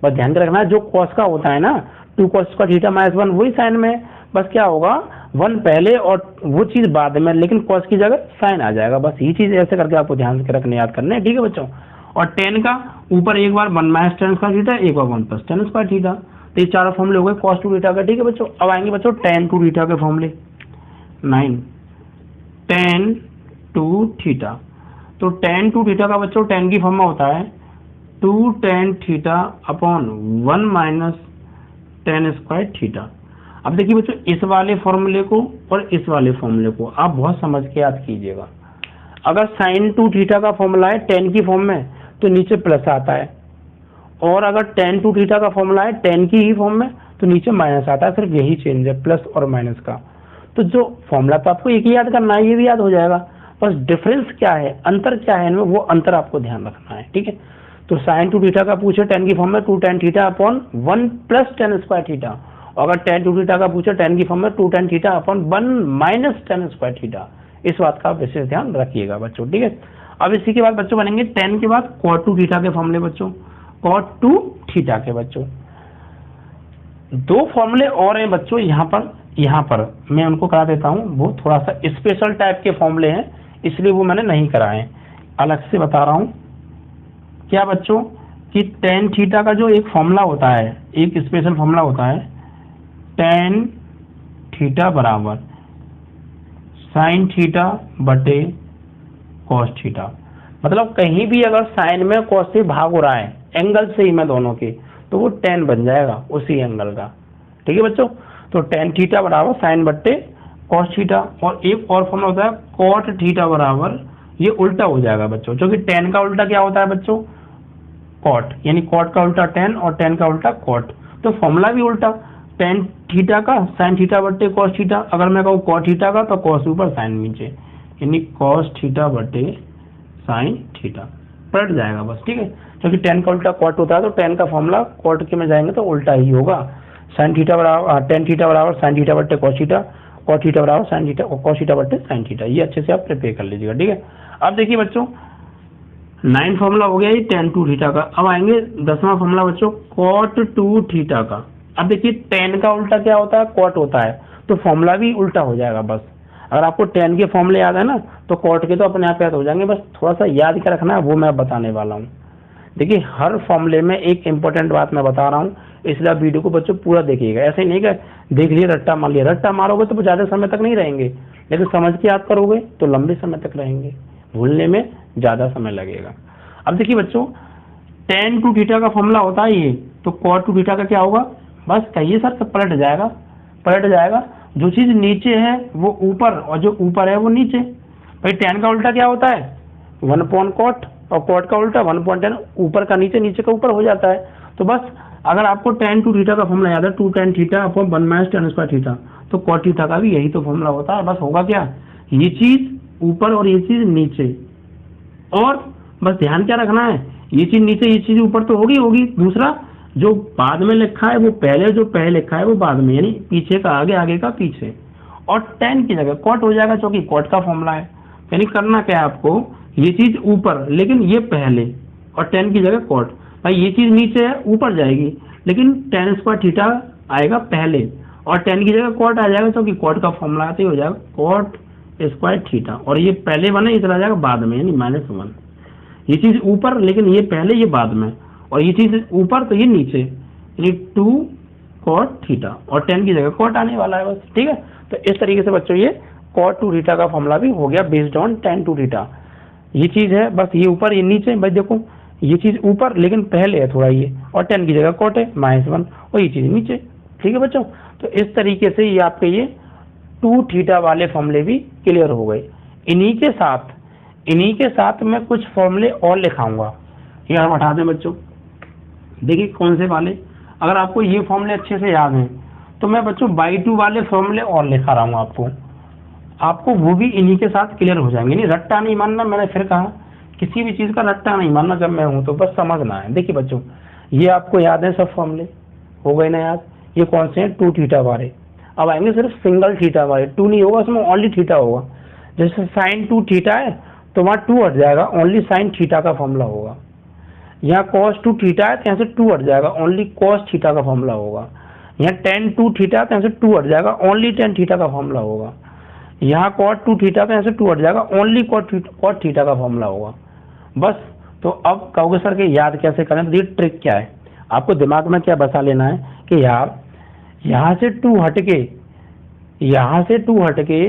बस ध्यान रखना है जो cos का होता है ना, 2 cos स्क्वायर थीटा माइनस 1 वही sin में है, बस क्या होगा 1 पहले और वो चीज बाद में, लेकिन cos की जगह sin आ जाएगा। बस ये चीज ऐसे करके आपको ध्यान से रखने याद करने, ठीक है बच्चों। और tan का ऊपर एक बार 1 माइनस tan स्क्वायर थीटा, एक बार 1 प्लस tan स्क्वायर थीटा। तो ये चारों फॉर्मूले हो गए cos 2 थीटा का, ठीक है बच्चों। अब आएंगे बच्चों tan 2 थीटा के फॉर्मूले, 9 tan 2 थीटा। तो tan 2 थीटा का बच्चों tan की फॉर्म में होता है 2 tan theta upon 1 minus tan square theta. अब देखिए बच्चों इस वाले फॉर्मूले को और इस वाले फॉर्मूले को आप बहुत समझ के याद कीजिएगा। अगर sin 2 थीटा का फॉर्मूला है tan की फॉर्म में तो नीचे प्लस आता है, और अगर tan 2 थीटा का फॉर्मूला है tan की ही फॉर्म में तो नीचे माइनस आता है, सिर्फ यही चेंज है प्लस और माइनस का। तो जो फॉर्मूला तो आपको एक ही याद करना है, ये भी याद हो जाएगा, बस डिफरेंस क्या है, अंतर क्या है इनमें, वो अंतर आपको ध्यान रखना है, ठीक है। तो sin 2 थीटा का पूछे tan की फॉर्म में 2 tan theta upon 1 plus tan square theta, और अगर tan 2 थीटा का पूछे tan की फॉर्म में 2 tan theta upon 1 minus tan square theta. इस बात का विशेष ध्यान रखिएगा बच्चों, ठीक है। अब इसी के बाद बच्चों बनेंगे tan के बाद cot 2 थीटा के फॉर्मूले बच्चों, cot 2 थीटा के बच्चों 2 फॉर्मूले और हैं बच्चों। यहाँ पर मैं उनको करा देता हूँ, वो थोड़ा सा स्पेशल टाइप के फॉर्मूले हैं, इसलिए वो मैंने नहीं कराए, अलग से बता रहा हूँ। क्या बच्चों कि tan थीटा का जो एक फॉर्मूला होता है, एक स्पेशल फॉर्मूला होता है, tan थीटा बराबर sin थीटा बटे cos थीटा। मतलब कहीं भी अगर साइन में cos से भाग हो रहा है, एंगल से ही में दोनों के, तो वो tan बन जाएगा उसी एंगल का, ठीक है बच्चों। तो tan थीटा बराबर साइन बट्टे cos थीटा, और एक और फॉर्मूला होता है cot थीटा बराबर, ये उल्टा हो जाएगा बच्चों, क्योंकि tan का उल्टा क्या होता है बच्चों, cot, यानी cot का उल्टा tan और tan का उल्टा cot, तो फॉर्मूला भी उल्टा, tan थीटा का sin थीटा बट्टे cos थीटा। अगर मैं कहूँ cot थीटा का तो cos ऊपर sin नीचे, यानी cos थीटा बट्टे sin थीटा, पलट जाएगा बस, ठीक है। क्योंकि tan का उल्टा cot होता है, तो tan का फॉर्मूला cot के में जाएंगे तो उल्टा ही होगा, sin थीटा बराबर tan थीटा बराबर sin थीटा बट्टे cos थीटा, cot थीटा बराबर sin थीटा cos थीटा बट्टे sin थीटा। ये अच्छे से आप प्रिपेयर कर लीजिएगा, ठीक है। अब देखिए बच्चों 9 फॉर्मूला हो गया ये tan 2 थीटा का। अब आएंगे 10वां फॉर्मूला बच्चों cot 2 थीटा का। अब देखिए tan का उल्टा क्या होता है, cot होता है, तो फॉर्मूला भी उल्टा हो जाएगा। बस अगर आपको tan के फॉर्मूले याद है ना, तो cot के तो अपने आप याद हो जाएंगे, बस थोड़ा सा याद क्या रखना है वो मैं बताने वाला हूँ। देखिए हर फॉर्मूले में एक इंपॉर्टेंट बात मैं बता रहा हूँ, इसलिए आप वीडियो को बच्चों पूरा देखिएगा। ऐसे ही नहीं कि देख लिया रट्टा मार लिया, रट्टा मारोगे तो ज़्यादा समय तक नहीं रहेंगे, लेकिन समझ के याद करोगे तो लंबे समय तक रहेंगे, भूलने में ज़्यादा समय लगेगा। अब देखिए बच्चों टेन टू थीटा का फॉर्मूला होता है ये, तो कॉट टू थीटा का क्या होगा, बस कहिए सर तो पलट जाएगा, पलट जाएगा। जो चीज नीचे है वो ऊपर और जो ऊपर है वो नीचे। भाई टेन का उल्टा क्या होता है, 1/cot, और कॉट का उल्टा 1/10, ऊपर का नीचे, नीचे का ऊपर हो जाता है। तो बस अगर आपको टेन टू थीटा का फॉर्मूला याद है, 2 tan theta upon 1 - tan square theta, तो कॉट थीटा का भी यही तो फॉर्मूला होता है। बस होगा क्या, ये चीज ऊपर और ये चीज नीचे, और बस ध्यान क्या रखना है, ये चीज नीचे ये चीज ऊपर तो होगी होगी। दूसरा जो बाद में लिखा है वो पहले, जो पहले लिखा है वो बाद में, यानी पीछे का आगे, आगे का पीछे। और टेन की जगह कॉट हो जाएगा, क्योंकि कॉट का फॉर्मूला है। यानी करना क्या है आपको, ये चीज ऊपर लेकिन ये पहले, और टेन की जगह कॉट। भाई ये चीज नीचे है ऊपर जाएगी, लेकिन tan स्क्वायर थीटा आएगा पहले, और टेन की जगह कॉट आ जाएगा, क्योंकि कॉट का फॉर्मूला आते ही हो जाएगा कॉट स्क्वायर थीटा। और ये पहले बना, ये चला जाएगा बाद में, यानी -1। ये चीज ऊपर लेकिन ये पहले, ये बाद में, और ये चीज ऊपर तो ये नीचे, यानी 2 cot थीटा, और टेन की जगह कॉट आने वाला है बस। ठीक है, तो इस तरीके से बच्चों ये कॉट टू थीटा का फॉर्मूला भी हो गया based on tan two theta. ये चीज है बस, ये ऊपर ये नीचे। भाई देखो ये चीज ऊपर लेकिन पहले है थोड़ा ये, और टेन की जगह कॉट है -1, और ये चीज नीचे। ठीक है बच्चों, तो इस तरीके से ये आपके ये 2 थीटा वाले फॉर्मूले भी क्लियर हो गए। इन्हीं के साथ मैं कुछ फॉर्मूले और लिखाऊंगा, ये आप हटा दें बच्चों। देखिए कौन से वाले, अगर आपको ये फॉर्मूले अच्छे से याद हैं तो मैं बच्चों बाई 2 वाले फॉर्मूले और लिखा रहा हूँ आपको वो भी इन्हीं के साथ क्लियर हो जाएंगे। नहीं रट्टा नहीं मानना, मैंने फिर कहा किसी भी चीज का रट्टा नहीं मानना जब मैं हूं, तो बस समझना है। देखिए बच्चों ये आपको याद है सब फॉर्मूले, हो गए ना याद। ये कौन से हैं, 2 थीटा वाले। अब आएंगे सिर्फ सिंगल थीटा वाले, 2 नहीं होगा उसमें, ओनली थीटा होगा। जैसे sin 2 थीटा है तो वहाँ 2 हट जाएगा, ओनली sin थीटा का फॉर्मूला होगा। यहाँ cos 2 थीटा है तो यहाँ से 2 हट जाएगा, ओनली cos थीटा का फॉर्मूला होगा। यहाँ tan 2 थीटा है तो यहाँ से 2 हट जाएगा, ओनली tan थीटा का फॉर्मूला होगा। यहाँ cot 2 थीटा तो यहाँ से 2 हट जाएगा, ओनली cot थीटा का फॉर्मूला होगा। बस, तो अब कहोगे सर कि याद कैसे करें, तो ये ट्रिक क्या है, आपको दिमाग में क्या बसा लेना है कि यार यहाँ से 2 हटके, यहाँ से 2 हटके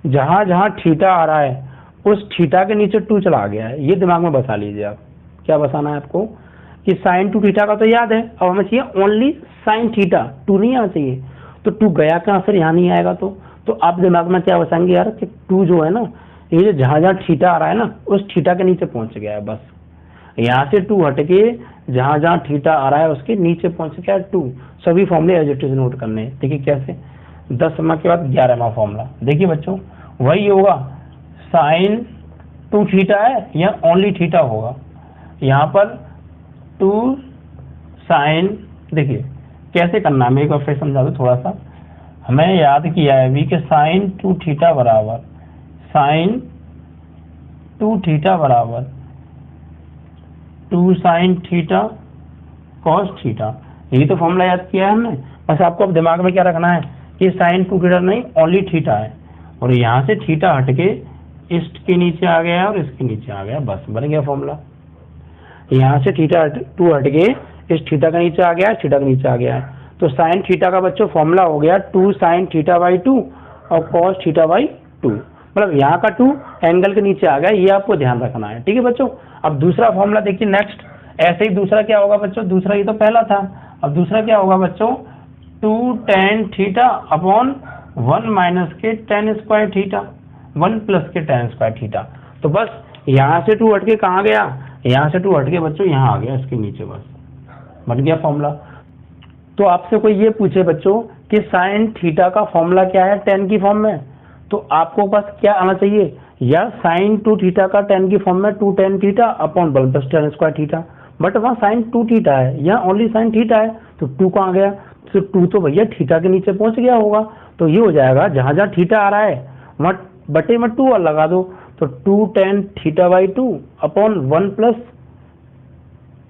जहाँ जहाँ थीटा आ रहा है उस थीटा के नीचे 2 चला गया है। ये दिमाग में बसा लीजिए आप। क्या बसाना है आपको कि sin 2 थीटा का तो याद है, अब हमें चाहिए ओनली sin थीटा, 2 नहीं आना चाहिए। तो 2 गया कहाँ, फिर यहाँ नहीं आएगा। तो आप दिमाग में क्या बसाएंगे यार कि 2 जो है ना, ये जो जहाँ जहाँ थीटा आ रहा है ना उस थीटा के नीचे पहुंच गया है। बस यहाँ से 2 हटके जहाँ जहाँ थीटा आ रहा है उसके नीचे पहुंच गया 2। सभी फॉर्मूले एज इट इज नोट करने हैं। देखिए कैसे, 10वां के बाद 11वां फॉर्मूला। देखिए बच्चों वही होगा, sin 2 थीटा है या ओनली थीटा होगा, यहाँ पर 2 sin, देखिए कैसे करना है मैं एक बार फिर समझा दूँ थोड़ा सा। हमें याद किया है अभी कि sin 2 थीटा बराबर sin 2 थीटा बराबर 2 sin थीटा cos थीटा, यही तो फॉर्मूला याद किया है हमने। बस आपको अब दिमाग में क्या रखना है कि sin 2 थीटा नहीं, ओनली थीटा है, और यहाँ से थीटा हटके इसके नीचे आ गया और इसके नीचे आ गया, बस बन गया फॉर्मूला। यहाँ से थीटा 2 हटके इस थीटा का नीचे आ गया, थीटा का नीचे आ गया है, तो sin थीटा का बच्चों फॉर्मूला हो गया 2 sin थीटा बाई 2 और cos थीटा बाई 2। मतलब यहाँ का 2 एंगल के नीचे आ गया, ये आपको ध्यान रखना है। ठीक है बच्चों, अब दूसरा फॉर्मूला देखिए नेक्स्ट। ऐसे ही दूसरा क्या होगा बच्चों, दूसरा ये तो पहला था, अब दूसरा क्या होगा बच्चों, 2 tan थीटा अपॉन 1 माइनस के tan स्क्वायर थीटा, 1 प्लस के tan स्क्वायर थीटा। तो बस यहाँ से 2 हटके कहाँ गया, यहाँ से 2 हटके बच्चों यहाँ आ गया इसके नीचे, बस बन गया फॉर्मूला। तो आपसे कोई ये पूछे बच्चों कि sin थीटा का फॉर्मूला क्या है tan की फॉर्म में, तो आपको बस क्या आना चाहिए, या sin 2 थीटा का tan की फॉर्म में 2 tan theta upon 1 plus tan square theta. But वहाँ sin 2 थीटा है, यहाँ ओनली sin थीटा है, तो 2 कहाँ गया, तो 2 तो भैया थीटा के नीचे पहुंच गया होगा। तो ये हो जाएगा जहाँ जहाँ थीटा आ रहा है वहाँ बटे में 2 और लगा दो, तो 2 tan theta by 2 upon 1 plus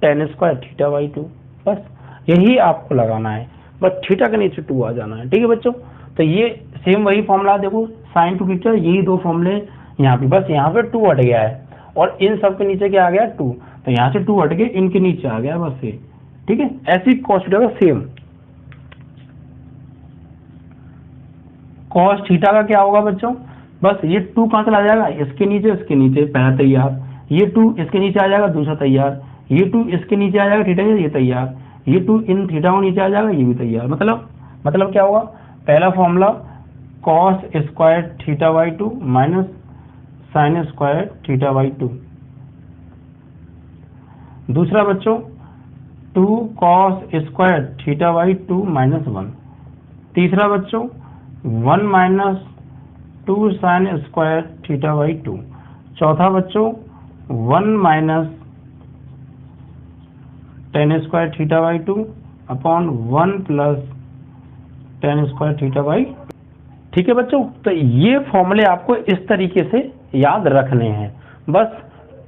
tan square theta by 2, बस यही आपको लगाना है, बस थीटा के नीचे 2 आ जाना है। ठीक है बच्चों, तो ये सेम वही फॉर्मूला, देखो sin 2 थीटा, यही 2 फॉर्मूले यहाँ पे, बस यहाँ पे 2 हट गया है और इन सब के नीचे क्या आ गया 2, तो यहाँ से 2 हट के इनके नीचे आ गया बस ये। ठीक है, ऐसी cos थीटा का सेम। cos थीटा का क्या होगा बच्चों, बस ये 2 कहाँ चला जाएगा, इसके नीचे पहला तैयार, ये 2 इसके नीचे आ जाएगा दूसरा तैयार, ये 2 इसके नीचे आ जाएगा थीटा, ये तैयार, ये 2 इन थीटा को नीचे आ जाएगा, ये भी तैयार। मतलब क्या होगा, पहला formula cos square theta by 2 minus sign square theta by 2। दूसरा बच्चों 2 cos square theta by 2 minus 1। तीसरा बच्चों 1 minus 2 sign square theta by 2। चौथा बच्चों 1 minus tan square theta by 2 upon 1 plus ten square theta by. ठीक है बच्चों, तो ये फॉर्मूले आपको इस तरीके से याद रखने हैं। बस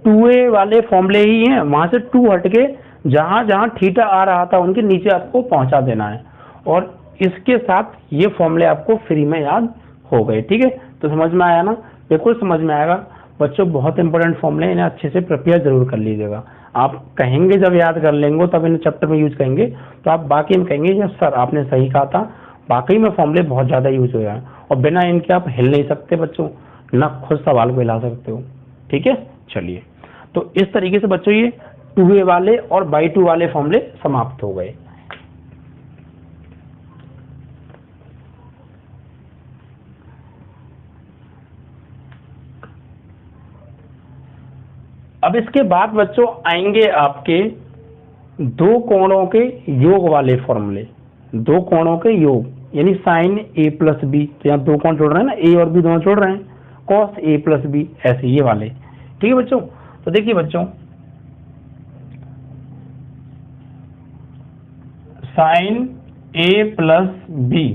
2a वाले फॉर्मूले ही हैं, वहां से 2 हटके जहां जहां थीटा आ रहा था उनके नीचे आपको पहुंचा देना है, और इसके साथ ये फॉर्मूले आपको फ्री में याद हो गए। ठीक है, तो समझ में आया ना? बिल्कुल समझ में आएगा बच्चों, बहुत इंपॉर्टेंट फॉर्मूले, इन्हें अच्छे से प्रिपेयर जरूर कर लीजिएगा। आप कहेंगे जब याद कर लेंगे तब इन्हें चैप्टर में यूज करेंगे, तो आप बाकी में कहेंगे यस सर आपने सही कहा था, वाकई में फॉर्मूले बहुत ज्यादा यूज हो जाए, और बिना इनके आप हिल नहीं सकते बच्चों, ना खुद सवाल को हिला सकते हो। ठीक है, चलिए, तो इस तरीके से बच्चों ये 2a वाले और बाई 2 वाले फॉर्मूले समाप्त हो गए। अब इसके बाद बच्चों आएंगे आपके दो कोणों के योग वाले फॉर्मूले। दो कोणों के योग यानी साइन a प्लस बी, तो यहाँ दो कोण जोड़ रहे हैं ना, a और b दोनों जोड़ रहे हैं, कॉस a प्लस बी, ऐसे ये वाले। ठीक है बच्चों, तो देखिए बच्चों साइन a प्लस बी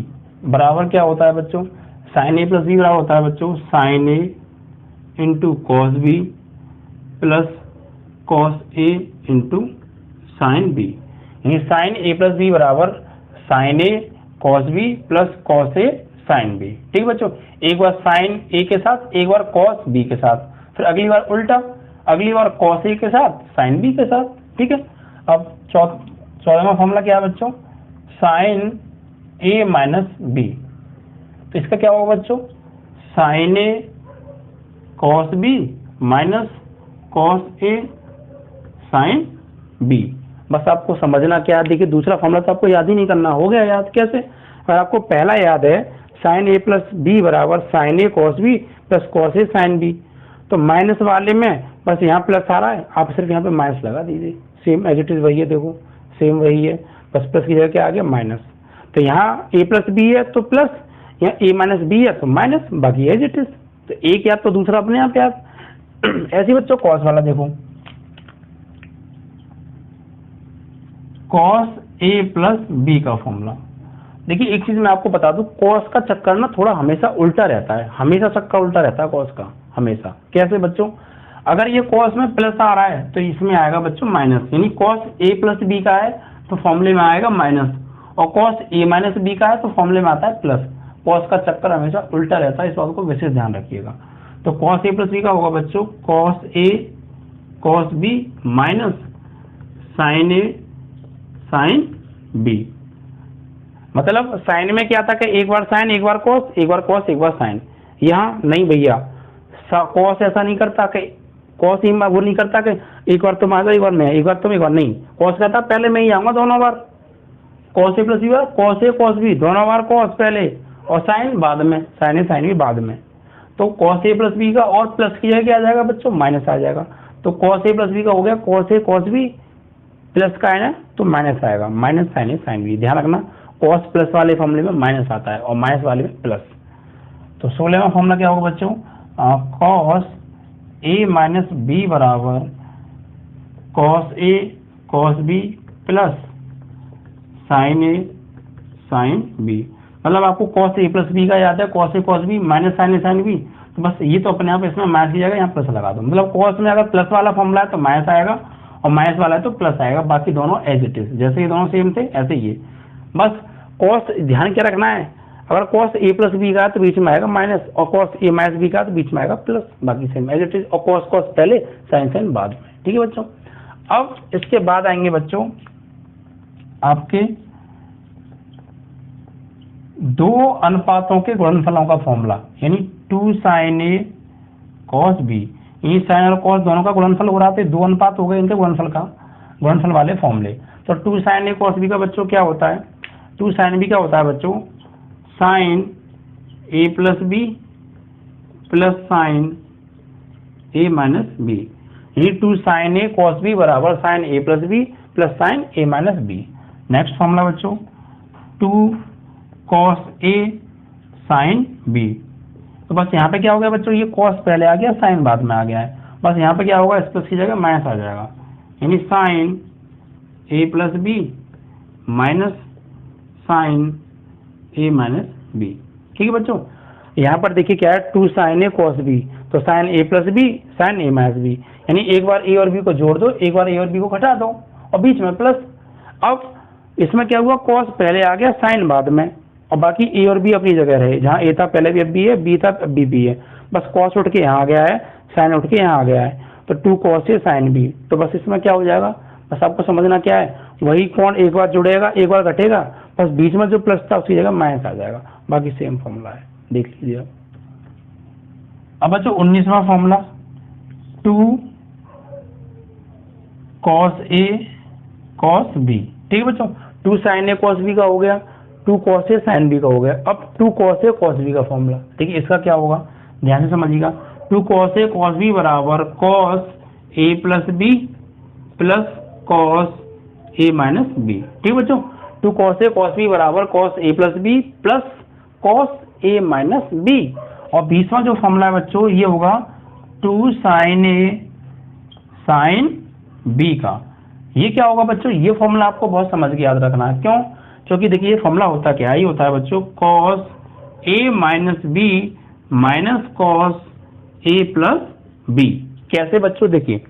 बराबर क्या होता है बच्चों, साइन a प्लस बी बराबर होता है बच्चों sine a into cos B plus cos A into sine B, यानी साइन ए प्लस बी बराबर sine A cos B plus cos A sine B. ठीक बच्चों, एक बार साइन ए के साथ, एक बार कॉस बी के साथ, फिर अगली बार उल्टा, अगली बार कॉस ए के साथ साइन बी के साथ। ठीक है, अब 14वां फॉर्मूला क्या है बच्चों, साइन ए माइनस बी, तो इसका क्या होगा बच्चों, sign A cos B minus cos A sine B. बस आपको समझना क्या है, देखिए दूसरा फॉर्मूला तो आपको याद ही नहीं करना, हो गया याद कैसे, अगर आपको पहला याद है साइन ए प्लस बी बराबर sine A cos B plus cos A sine B, तो माइनस वाले में बस यहाँ प्लस आ रहा है, आप सिर्फ यहाँ पे माइनस लगा दीजिए, सेम एज इट इज वही है, देखो सेम वही है, बस प्लस की जगह क्या आ गया माइनस, तो यहाँ ए प्लस बी है तो प्लस, यहाँ ए माइनस बी है तो माइनस, बाकी एज इट इज, तो एक याद तो दूसरा अपने आप याद। ऐसे बच्चों कॉस वाला देखो, कॉस ए प्लस बी का फॉर्मूला, देखिए एक चीज मैं आपको बता दूं, कॉस का चक्कर ना थोड़ा हमेशा उल्टा रहता है, हमेशा चक्कर उल्टा रहता है कॉस का हमेशा। कैसे बच्चों, अगर ये कॉस में प्लस आ रहा है तो इसमें आएगा बच्चों माइनस, यानी कॉस ए प्लस बी का है तो फॉर्मूले में आएगा माइनस, और कॉस ए माइनस बी का है तो फॉर्मूले में आता है प्लस। कॉस का चक्कर हमेशा उल्टा रहता है, इस बात को विशेष ध्यान रखिएगा। तो कॉस ए प्लस बी का होगा बच्चों cos A cos B minus sign A sine B. मतलब साइन में क्या था कि एक बार साइन एक बार कॉस, एक बार कॉस एक बार साइन, यहाँ नहीं भैया, कॉस ऐसा नहीं करता कि कॉस ही वो नहीं करता कि एक बार तुम आ जाओ एक बार मैं, एक बार तुम एक बार नहीं, कॉस कहता पहले मैं ही आऊंगा दोनों बार, cos A plus B bar cos A cos B दोनों बार कॉस पहले और साइन बाद में, साइन ए साइन बी बाद में। तो कॉस ए प्लस बी का और प्लस की जगह क्या आ जाएगा बच्चों माइनस आ जाएगा, तो कॉस ए प्लस बी का हो गया cos A cos B, plus का है ना तो माइनस आएगा, माइनस साइन ए साइन बी। ध्यान रखना कॉस प्लस वाले फॉर्मूले में माइनस आता है और माइनस वाले में प्लस। तो 16वां फॉर्मूला क्या होगा बच्चों, कॉस ए माइनस बी बराबर cos A cos B plus sign A sine B. मतलब आपको कॉस ए प्लस बी का याद है, cos A cos B minus sign A sine B, तो बस ये तो अपने आप इसमें माइनस की जगह यहाँ प्लस लगा दो। मतलब कॉस में अगर प्लस वाला फॉर्मूला है तो माइनस आएगा और माइनस वाला है तो प्लस आएगा, बाकी दोनों एज इट इज, जैसे ये दोनों सेम थे ऐसे ही। बस कॉस ध्यान क्या रखना है, अगर कॉस ए प्लस बी का तो बीच में आएगा माइनस, और कॉस ए माइनस बी का तो बीच में आएगा प्लस, बाकी सेम एज इट इज, और कॉस कॉस पहले साइन साइन बाद में। ठीक है बच्चों, अब इसके बाद आएंगे बच्चों आपके दो अनुपातों के गुणनफलों का फॉर्मूला, यानी 2 साइन ए कॉस बी, ये साइन और कॉस दोनों का गुणनफल हो रहा था, दो अनुपात हो गए इनके गुणनफल का। गुणनफल वाले फॉर्मूले। तो 2 sin a cos b का बच्चों क्या होता है, 2 sin b क्या होता है बच्चों, sin a plus B plus sine a minus B, ये 2 sin a cos b बराबर sin a plus B plus sine a minus B. Next formula बच्चों 2 cos a sin b, तो बस यहाँ पे क्या हो गया बच्चों, ये cos पहले आ गया, sin बाद में आ गया है, बस यहाँ पे क्या होगा, इस प्लस की जगह माइनस आ जाएगा, यानी sin a plus B minus sine a minus B. ठीक है बच्चों, यहाँ पर देखिए क्या है, 2 sin a cos b, तो sin a plus B sine a minus B, यानी एक बार a और b को जोड़ दो, एक बार a और b को घटा दो और बीच में प्लस। अब इसमें क्या हुआ, cos पहले आ गया, sin बाद में, और बाकी a और b अपनी जगह रहे, जहाँ a था पहले भी अब b है, b था अब b है, बस cos उठ के यहाँ आ गया है, sin उठ के यहाँ आ गया है, तो 2 cos a sin b, तो बस इसमें क्या हो जाएगा, बस आपको समझना क्या है, वही कौन एक बार जुड़ेगा एक बार घटेगा, बस बीच में जो प्लस था उसकी जगह माइनस आ जाएगा, बाकी सेम फॉर्मूला है, देख लीजिए। अब बच्चों 19वां formula 2 cos a cos b, ठीक है बच्चों, 2 sin a cos b का हो गया, 2 cos a sin b का हो गया, अब 2 cos a cos b का फॉर्मूला, ठीक है, इसका क्या होगा, ध्यान से समझिएगा, 2 cos a cos b बराबर cos a plus b plus cos a minus b, ठीक बच्चों, 2 cos a cos b बराबर cos a plus b plus cos a minus b, और 20वां जो फॉर्मूला है बच्चों ये होगा 2 sin a sin b का। ये क्या होगा बच्चों, ये फॉर्मूला आपको बहुत समझ के याद रखना है, क्यों, क्योंकि देखिए ये फॉर्मूला होता क्या है, ये होता है बच्चों cos a minus b minus cos a plus b। कैसे बच्चों, देखिए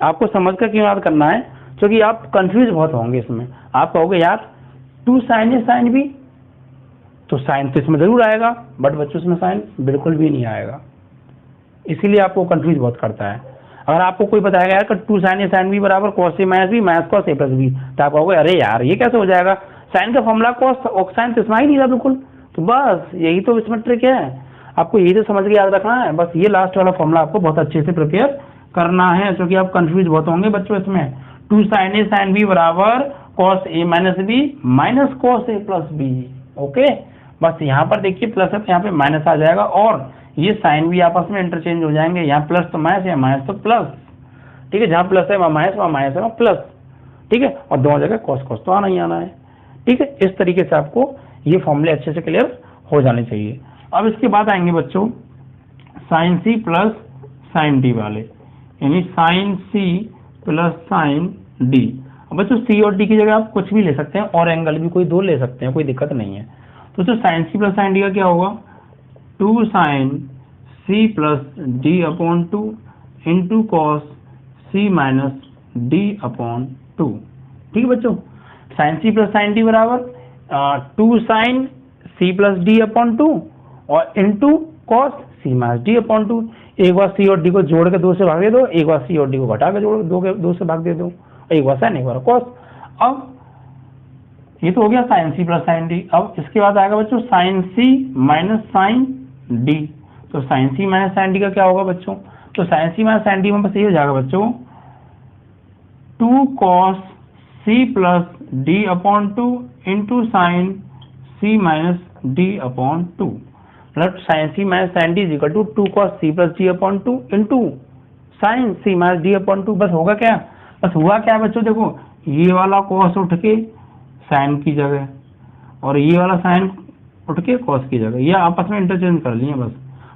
आपको समझ कर क्यों याद करना है, क्योंकि आप कंफ्यूज बहुत होंगे इसमें, आप कहोगे यार 2 sin a sin b, तो साइन तो इसमें जरूर आएगा, बट बच्चों इसमें साइन बिल्कुल भी नहीं आएगा, इसीलिए आपको कंफ्यूज बहुत करता है। अगर आपको कोई बताएगा यार 2 sin a sin b बराबर cos a minus B minus cos a plus B, तो आप कहोगे अरे यार ये कैसे हो जाएगा, साइन का फॉर्मूला cos और साइन तो इसमें ही नहीं था बिल्कुल, तो बस यही तो इसमें ट्रिक है, आपको यही तो समझ के याद रखना है, बस ये लास्ट वाला फॉर्मूला आपको बहुत अच्छे से प्रिपेयर करना है, क्योंकि आप कंफ्यूज बहुत होंगे बच्चों इसमें। 2 sin a sin b बराबर cos a minus B minus cos a plus B, okay, बस यहाँ पर देखिए प्लस है तो यहाँ पे माइनस आ जाएगा, और ये साइन भी आपस में इंटरचेंज हो जाएंगे, यहाँ प्लस तो माइनस या माइनस तो प्लस, ठीक है, जहाँ प्लस है वहाँ माइनस है वहाँ प्लस, ठीक है, और दोनों जगह कॉस कॉस तो आना ही आना है, ठीक है। इस तरीके से आपको ये फॉर्मूले अच्छे से क्लियर हो जाने चाहिए। अब इसके बाद आएंगे बच्चों sine C plus sine D वाले, यानी sine C plus sine D. बच्चों सी और डी की जगह आप कुछ भी ले सकते हैं, और एंगल भी कोई दो ले सकते हैं, कोई दिक्कत नहीं है। तो sine C plus sine D का क्या होगा, 2 sine C plus D upon 2 into cos C minus D upon 2, ठीक है बच्चों। Sine C plus sine D बराबर 2 sine C plus D upon 2 और into cos C minus D upon 2। एक बार सी और डी को जोड़ के 2 से भाग दे दो, एक बार सी और डी को घटा के जोड़ 2 से भाग दे दो, एक बार साइन एक बार कॉस। अब ये तो हो गया sine C plus sine D. अब इसके बाद आएगा बच्चों sine C minus sine D. तो sine C minus sine D का क्या होगा बच्चों, तो sine C minus sine D में बस ये हो जाएगा बच्चों 2 cos C plus D upon 2 into sine C minus D upon 2, मतलब sine C minus sine D is equal to 2 cos C plus D upon 2 into sine C minus D upon 2। बस होगा क्या, बस हुआ क्या बच्चों, देखो ये वाला कॉस उठ के साइन की जगह और ये वाला साइन उठ के कॉस की जगह, ये आपस में इंटरचेंज कर लिए बस।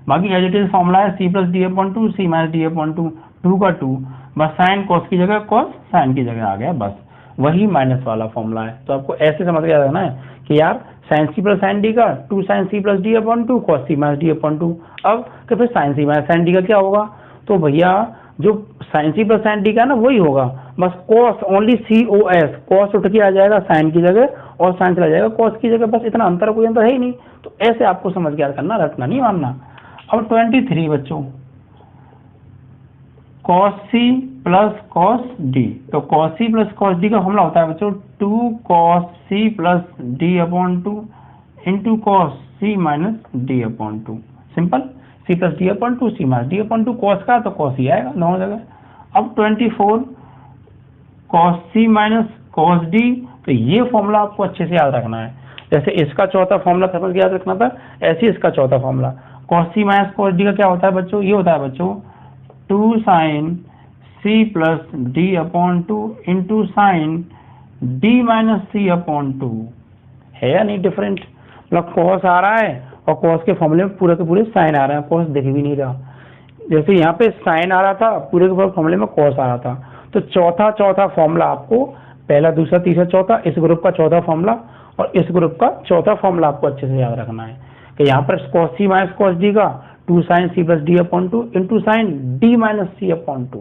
बाकी एज इट इज फॉर्मूला है सी plus D upon 2 C minus D upon 2, 2 का 2, बस साइन कॉस की जगह कॉस साइन की जगह आ गया, बस वही माइनस वाला फॉर्मूला है। तो आपको ऐसे समझ के याद रखना है कि यार sine C plus sine D का 2 sine C plus D upon 2 cos C minus D upon 2। अब तो फिर sine C minus sine D का क्या होगा, तो भैया जो sine C plus sine D का ना वही होगा, बस cos only C O S, cos उठ के आ जाएगा साइन की जगह और साइन चला जाएगा कॉस की जगह, बस इतना अंतर, कोई अंतर है ही नहीं। तो ऐसे आपको समझ के याद करना, रटना नहीं मानना। अब 23 बच्चों cos C plus cos D, तो cos C plus cos D का फॉर्मूला होता है बच्चों 2 cos C plus D upon 2 into cos C minus D upon 2, simple, C plus D upon 2 C minus D upon 2, cos का तो कॉस ही आएगा दोनों जगह। अब 24 cos c minus cos d। तो ये फॉर्मूला आपको अच्छे से याद रखना है। जैसे इसका चौथा फॉर्मूला समझ के याद रखना था, ऐसे इसका चौथा formula cos c minus cos d का क्या होता है बच्चों, ये होता है बच्चों 2 sin c plus d upon 2 into sign d minus c upon 2। है या नहीं डिफरेंट? मतलब cos आ रहा है और cos के फॉर्मूले में पूरे के पूरे साइन आ रहे हैं, cos दिख भी नहीं रहा। जैसे यहाँ पे साइन आ रहा था, पूरे के पूरे फॉर्मूले में cos आ रहा था। तो चौथा फॉर्मूला आपको, पहला दूसरा तीसरा चौथा, इस ग्रुप का चौथा फॉर्मूला और इस ग्रुप का चौथा फॉर्मूला आपको अच्छे से याद रखना है कि यहाँ पर cos c minus cos d का 2 sin c plus d upon 2 into sign d minus c upon 2।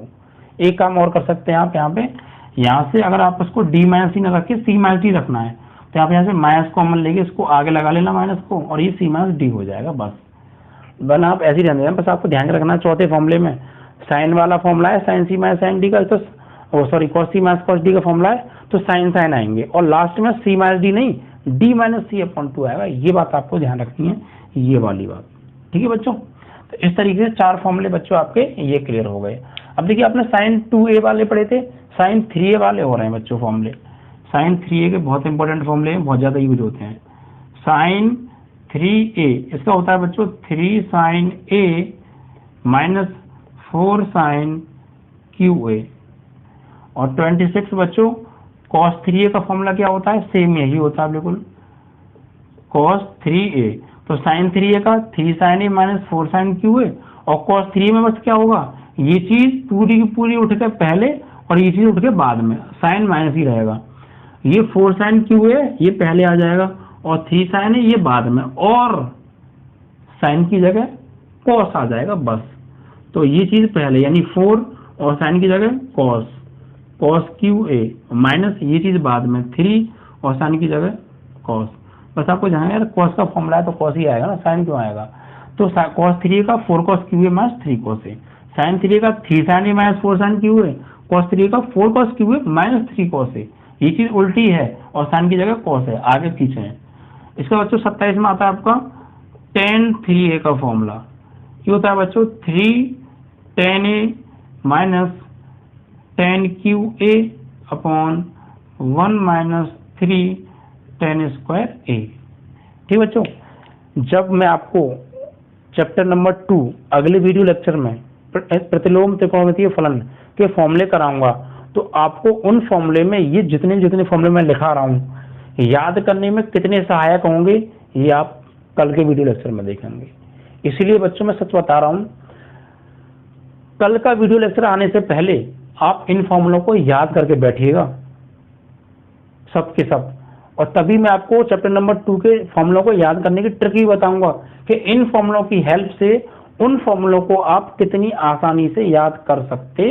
एक काम और कर सकते हैं आप यहाँ पे, यहाँ से अगर आप इसको d माइनस c न रख के c माइनस d रखना है तो आप यहाँ से माइनस कॉमन लेके इसको आगे लगा लेना माइनस को, और ये c माइनस d हो जाएगा। बस बना आप ऐसे ही रहने देना। बस आपको ध्यान रखना है चौथे फॉर्मूले में साइन वाला फॉर्मूला है sine c minus sine d का, तो sorry cos c minus cos d का फॉर्मूला है तो साइन साइन आएंगे और लास्ट में c माइनस d नहीं d माइनस c अपॉन 2 आएगा। ये बात आपको ध्यान रखनी है, ये वाली बात। ठीक है बच्चों, तो इस तरीके से 4 फॉर्मूले बच्चों आपके ये क्लियर हो गए। अब देखिए आपने साइन 2a वाले पढ़े थे, साइन 3a वाले हो रहे हैं बच्चों फॉर्मूले। साइन 3a के बहुत इंपॉर्टेंट फॉर्मूले हैं, बहुत ज़्यादा यूज होते हैं। साइन 3a इसका होता है बच्चों 3 sine a minus 4 sine QA। और 26 बच्चों cos 3a का फॉर्मूला क्या होता है, सेम यही होता है बिल्कुल, cos 3a। तो sin 3a का 3 sin a minus 4 sin QA, और cos 3a में बस क्या होगा, ये चीज पूरी की पूरी उठ के पहले और ये चीज उठ के बाद में, साइन माइनस ही रहेगा। ये 4 sin QA ये पहले आ जाएगा और 3 sin a ये बाद में, और साइन की जगह cos आ जाएगा बस। तो ये चीज पहले यानी 4 और साइन की जगह cos QA माइनस ये चीज बाद में 3 और साइन की जगह cos। बस आपको जहाँ यार cos का फॉर्मूला है तो cos ही आएगा ना, साइन क्यों आएगा। तो cos 3 का 4 cos QA minus 3 cos A, sine 3 का 3 sin A minus 4 sin QA, cos 3 का 4 cos QA minus 3 cos A। ये चीज उल्टी है और साइन की जगह cos है, आगे पीछे है। इसका बच्चों 27 में आता है आपका tan 3A का फॉर्मूला। ये होता है बच्चों 3 tan A minus tan QA upon 1 minus 3 tan square A। ठीक बच्चों, जब मैं आपको चैप्टर नंबर 2 अगले वीडियो लेक्चर में प्रतिलोम त्रिकोणमितीय फलन के फॉर्मूले कराऊंगा तो आपको उन फॉर्मूले में ये जितने फॉर्मूले मैं लिखा रहा हूँ याद करने में कितने सहायक होंगे ये आप कल के वीडियो लेक्चर में देखेंगे। इसीलिए बच्चों मैं सच बता रहा हूँ, कल का वीडियो लेक्चर आने से पहले आप इन फॉर्मूलों को याद करके बैठिएगा सब के सब, और तभी मैं आपको चैप्टर नंबर 2 के फॉर्मूलों को याद करने की ट्रिक भी बताऊंगा कि इन फॉर्मूलों की हेल्प से उन फॉर्मूलों को आप कितनी आसानी से याद कर सकते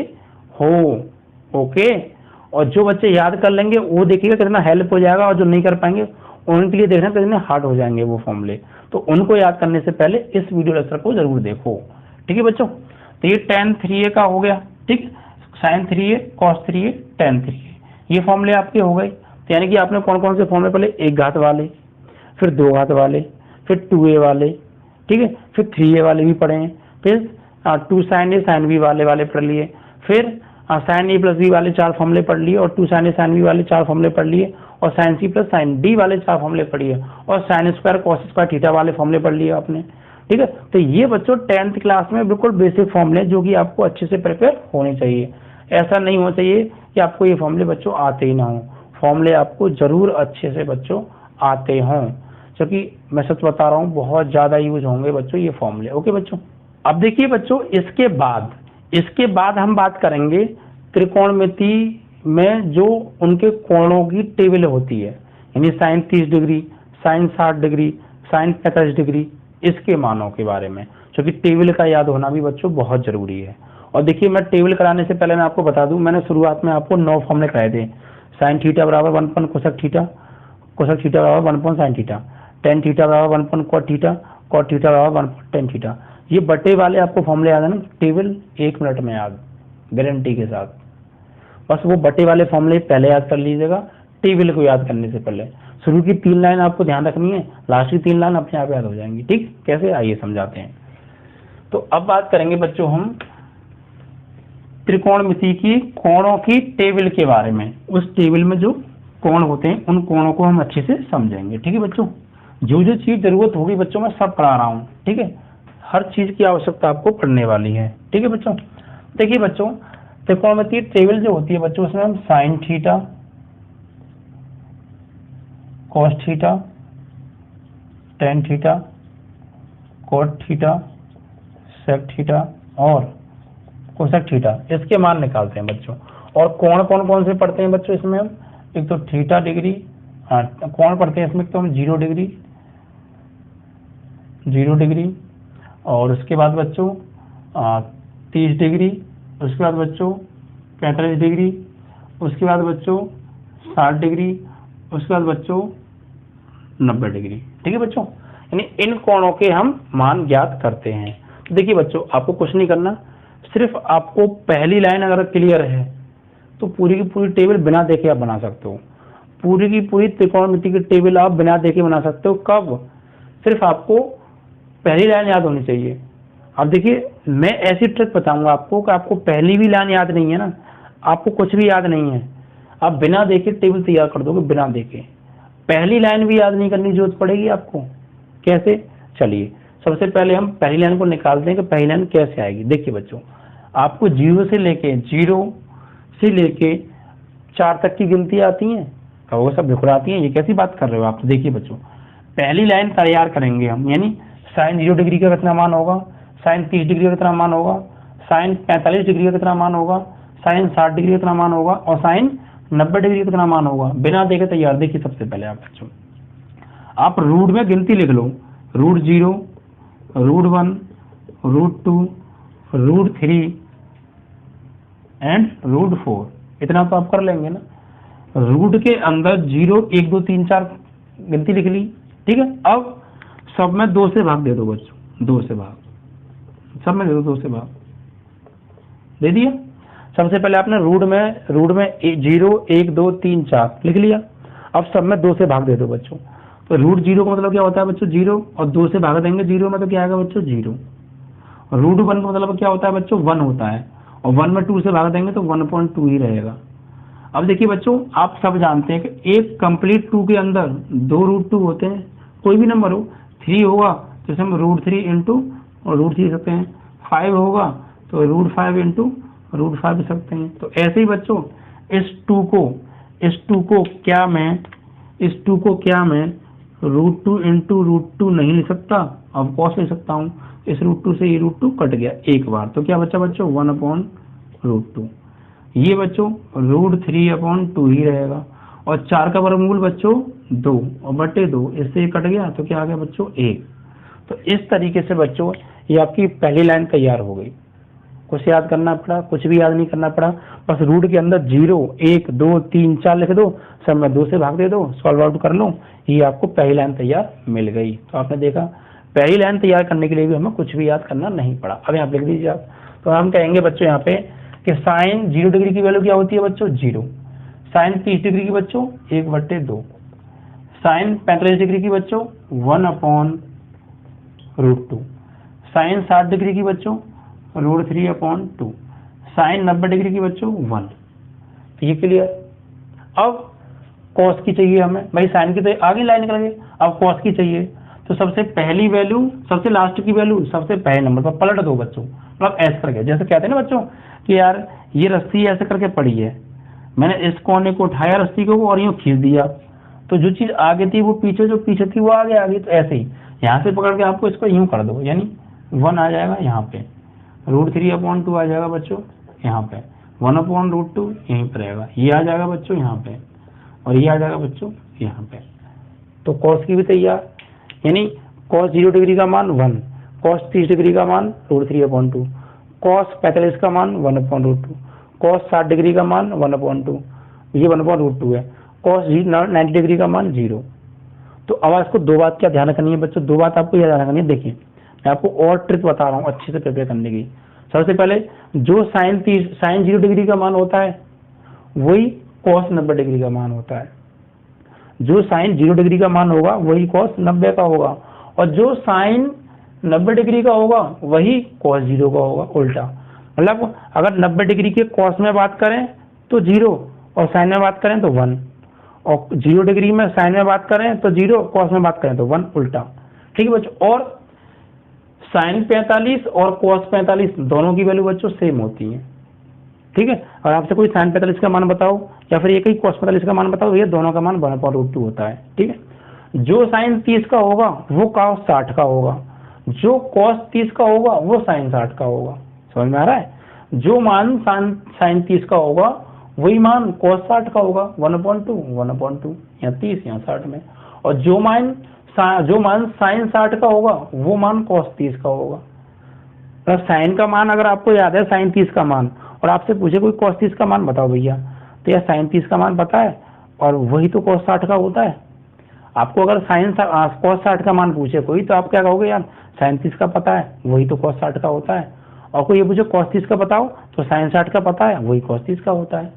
हो। ओके, और जो बच्चे याद कर लेंगे वो देखिएगा कितना हेल्प हो जाएगा, और जो नहीं कर पाएंगे उनके लिए देखना कितने हार्ड हो जाएंगे वो फॉर्मूले। तो उनको याद करने से पहले इस वीडियो लेक्चर को जरूर देखो। ठीक है बच्चों, तो ये tan 3a का हो गया, ठीक, sin 3a cos 3a tan 3a, ये फॉर्मूले आपके हो गए। तो यानी कि आपने कौन कौन से फॉर्मूले पढ़े, एक घात वाले, फिर दो घात वाले, फिर 2a वाले, ठीक है, फिर 3a वाले भी पढ़े हैं, फिर 2 sin a sin b वाले पढ़ लिए, फिर sin a प्लस b वाले 4 फॉर्मूले पढ़ लिए, और 2 sin a sin b वाले 4 फॉर्मूले पढ़ लिए, और sin c plus sin d वाले 4 फॉर्मूले पढ़िए, और sin square cos square theta वाले फॉर्मूले पढ़ लिए आपने। ठीक है, तो ये बच्चों 10th क्लास में बिल्कुल बेसिक फॉर्मूले जो कि आपको अच्छे से प्रिपेयर होने चाहिए। ऐसा नहीं होना चाहिए कि आपको ये फॉर्मूले बच्चों आते ही ना हो, फॉर्मूले आपको जरूर अच्छे से बच्चों आते हों, क्योंकि मैं सच बता रहा हूँ बहुत ज़्यादा यूज होंगे बच्चों ये फॉर्मूले। ओके बच्चों, अब देखिए बच्चों इसके बाद हम बात करेंगे त्रिकोणमिति में जो उनके कोणों की टेबल होती है, यानी sine 30 degree, sine 60 degree, sine 45 degree, इसके मानों के बारे में, क्योंकि टेबल का याद होना भी बच्चों बहुत जरूरी है। और देखिए मैं टेबल कराने से पहले मैं आपको बता दूं, मैंने शुरुआत में आपको 9 फॉर्मूले कराए थे। साइन थीटा बराबर 1 कोसेक थीटा, कोसेक थीटा बराबर 1 साइन थीटा, टेन थीटा बराबर 1 कॉट थीटा, कॉट थीटा बराबर 1 टेन थीटा। ये बटे वाले आपको फॉर्मूले याद है ना, टेबल 1 मिनट में याद, गारंटी के साथ। बस वो बटे वाले फॉर्मूले पहले याद कर लीजिएगा टेबल को याद करने से पहले। शुरू की 3 लाइन आपको ध्यान रखनी है, लास्ट की 3 लाइन अपने आप याद हो जाएंगी। ठीक, कैसे आइए समझाते हैं। तो अब बात करेंगे बच्चों हम त्रिकोणमिति की कोणों की टेबल के बारे में। उस टेबल में जो कोण होते हैं उन कोणों को हम अच्छे से समझेंगे। ठीक है बच्चों, जो जो चीज जरूरत होगी बच्चों मैं सब पढ़ा रहा हूँ। ठीक है, हर चीज की आवश्यकता आपको पढ़ने वाली है। ठीक है बच्चों, देखिए बच्चों त्रिकोणमिति टेबल जो होती है बच्चों उसमें हम sine theta, cos theta, tan theta, cot theta, sec theta और कोसेक थीटा इसके मान निकालते हैं बच्चों। और कोण कौन कौन से पढ़ते हैं बच्चों इसमें हम, एक तो थीटा डिग्री, कोण पढ़ते हैं इसमें तो हम 0 डिग्री, 0 डिग्री, और उसके बाद बच्चों 30 डिग्री, उसके बाद बच्चों 45 डिग्री, उसके बाद बच्चों 60 डिग्री, उसके बाद बच्चों 90 डिग्री। ठीक है बच्चों, यानी इन कोणों के हम मान ज्ञात करते हैं। तो देखिए बच्चों आपको कुछ नहीं करना, सिर्फ आपको पहली लाइन अगर क्लियर है तो पूरी की पूरी टेबल बिना देखे आप बना सकते हो। पूरी की पूरी त्रिकोणमिति की टेबल आप बिना देखे बना सकते हो। कब? सिर्फ आपको पहली लाइन याद होनी चाहिए। अब देखिए मैं ऐसी ट्रिक बताऊंगा आपको कि आपको पहली भी लाइन याद नहीं है ना, आपको कुछ भी याद नहीं है, आप बिना देखे टेबल तैयार कर दोगे। बिना देखे पहली लाइन भी याद नहीं करने की जरूरत पड़ेगी आपको। कैसे? चलिए सबसे पहले हम पहली लाइन को निकालते हैं कि पहली लाइन कैसे आएगी। देखिए बच्चों आपको 0 से लेके 4 तक की गिनती आती है, वो सब भुकराती हैं, ये कैसी बात कर रहे हो आप। तो देखिए बच्चों पहली लाइन तैयार करेंगे हम, यानी साइन 0 डिग्री का कितना मान होगा, साइन 30 डिग्री का कितना मान होगा, साइन 45 डिग्री का कितना मान होगा, साइन 60 डिग्री का कितना मान होगा और साइन 90 डिग्री का कितना मान होगा, बिना देखे तैयार। देखिए सबसे पहले आप बच्चों आप रूट में गिनती लिख लो, √0, √1, √2, √3 एंड √4, इतना तो आप कर लेंगे ना। रूट के अंदर 0, 1, 2, 3, 4 गिनती लिख ली। ठीक है, अब सब में 2 से भाग दे दो बच्चों, 2 से भाग, सब में दे दो 2 से भाग दे दिया। सबसे पहले आपने रूट में 0, 1, 2, 3, 4 लिख लिया। अब सब में 2 से भाग दे दो बच्चों। तो √0 का मतलब क्या होता है बच्चों 0, और 2 से भाग देंगे 0 में तो क्या आएगा बच्चों 0। √1 का मतलब क्या होता है बच्चों 1 होता है, और 1 में 2 से भाग देंगे तो 1.2 ही रहेगा। अब देखिए बच्चों आप सब जानते हैं कि एक कंप्लीट 2 के अंदर 2 √2 होते हैं, कोई भी नंबर हो। 3 होगा तो हम √3 इंटू √3 सकते हैं, 5 होगा तो √5 इंटू √5 भी सकते हैं। तो ऐसे ही बच्चों इस 2 को क्या मैं √2 इंटू √2 नहीं लिख सकता, अब कॉस लिख सकता हूँ। इस √2 से ये √2 कट गया एक बार, तो क्या बचा बच्चों 1/√2। ये बच्चों √3/2 ही रहेगा, और 4 का वर्गमूल बच्चों 2 और बटे 2, इससे ये कट गया तो क्या आ गया बच्चों 1। तो इस तरीके से बच्चों ये आपकी पहली लाइन तैयार हो गई। कुछ याद करना पड़ा? कुछ भी याद नहीं करना पड़ा, बस रूट के अंदर 0, 1, 2, 3, 4 लिख दो, सब में 2 से भाग दे दो, सॉल्व आउट कर लो, ये आपको पहली लाइन तैयार मिल गई। तो आपने देखा पहली लाइन तैयार करने के लिए भी हमें कुछ भी याद करना नहीं पड़ा। अब यहाँ लिख दीजिए आप। तो हम कहेंगे बच्चों यहाँ पे कि साइन 0 डिग्री की वैल्यू क्या होती है बच्चों 0, साइन 30 डिग्री की बच्चों 1/2, साइन 45 डिग्री की बच्चों 1/√2, साइन 60 डिग्री की बच्चों √3/2, साइन 90 डिग्री की बच्चों 1। तो ये क्लियर। अब कॉस की चाहिए हमें, भाई साइन की तो आगे लाइन निकल गई, अब कॉस की चाहिए। तो सबसे पहली वैल्यू, सबसे लास्ट की वैल्यू सबसे पहले नंबर पर पलट दो बच्चों, मतलब ऐसे करके, जैसे कहते हैं ना बच्चों कि यार ये रस्सी ऐसे करके पड़ी है, मैंने इस कोने को उठाया रस्सी को और यूँ खींच दिया, तो जो चीज आगे थी वो पीछे, जो पीछे थी वो आगे आ गई। तो ऐसे ही यहाँ से पकड़ के आपको इसको यूँ कर दो, यानी 1 आ जाएगा यहाँ पे, √3/2 आ जाएगा बच्चों यहाँ पे, 1/√2 यहीं पर रहेगा, ये आ जाएगा बच्चों यहाँ पे, और ये आ जाएगा बच्चों यहाँ पे। तो कॉस की भी तैयार, यानी कॉस 0 डिग्री का मान 1, कॉस 30 डिग्री का मान √3/2, कॉस 45 का मान 1/√2, कॉस 60 डिग्री का मान 1/2, ये 1/√2 है, कॉस 90 डिग्री का मान 0। तो अब इसको 2 बात क्या ध्यान रखनी है बच्चों, 2 बात आपको याद रखनी है। देखिए मैं आपको और ट्रिक बता रहा हूँ अच्छे से प्रिपेयर करने की। सबसे पहले जो साइन 0 डिग्री का मान होता है वही कॉस 90 डिग्री का मान होता है, जो साइन 0 डिग्री का मान होगा वही कॉस 90 का होगा, और जो साइन 90 डिग्री का होगा वही कॉस 0 का होगा, उल्टा। मतलब अगर 90 डिग्री के कॉस में बात करें तो 0 और साइन में बात करें तो 1, और 0 डिग्री में साइन में बात करें तो 0, कॉस में बात करें तो 1, उल्टा। ठीक है बच्चों, और साइन 45 और कॉस 45 दोनों की वैल्यू बच्चों सेम होती है। ठीक है, और आपसे कोई साइन 45 का मान बताओ या फिर एक ही कॉस 45 का मान बताओ, ये दोनों का मान 1/√2 होता है। ठीक है, जो साइन 30 का होगा वो कॉस 60 का होगा, जो कॉस 30 का होगा वो साइन 60 का होगा। समझ में आ रहा है? जो मान साइन 30 का होगा वही मान कॉस 60 का होगा, 1/2 या 30 या 60 में। और जो मान साइन 60 का होगा वो मान कॉस 30 का होगा। मतलब साइन का मान अगर आपको याद है साइन 30 का मान, और आपसे पूछे कोई कॉस 30 का मान बताओ भैया, तो यार साइन 30 का मान पता है और वही तो कॉस 60 का होता है। आपको अगर कॉस 60 का मान पूछे कोई, तो आप क्या कहोगे, यार साइन 30 का पता है वही तो कॉस 60 का होता है। और कोई ये पूछे कॉस 30 का बताओ, तो साइन 60 का पता है वही कॉस 30 का होता है।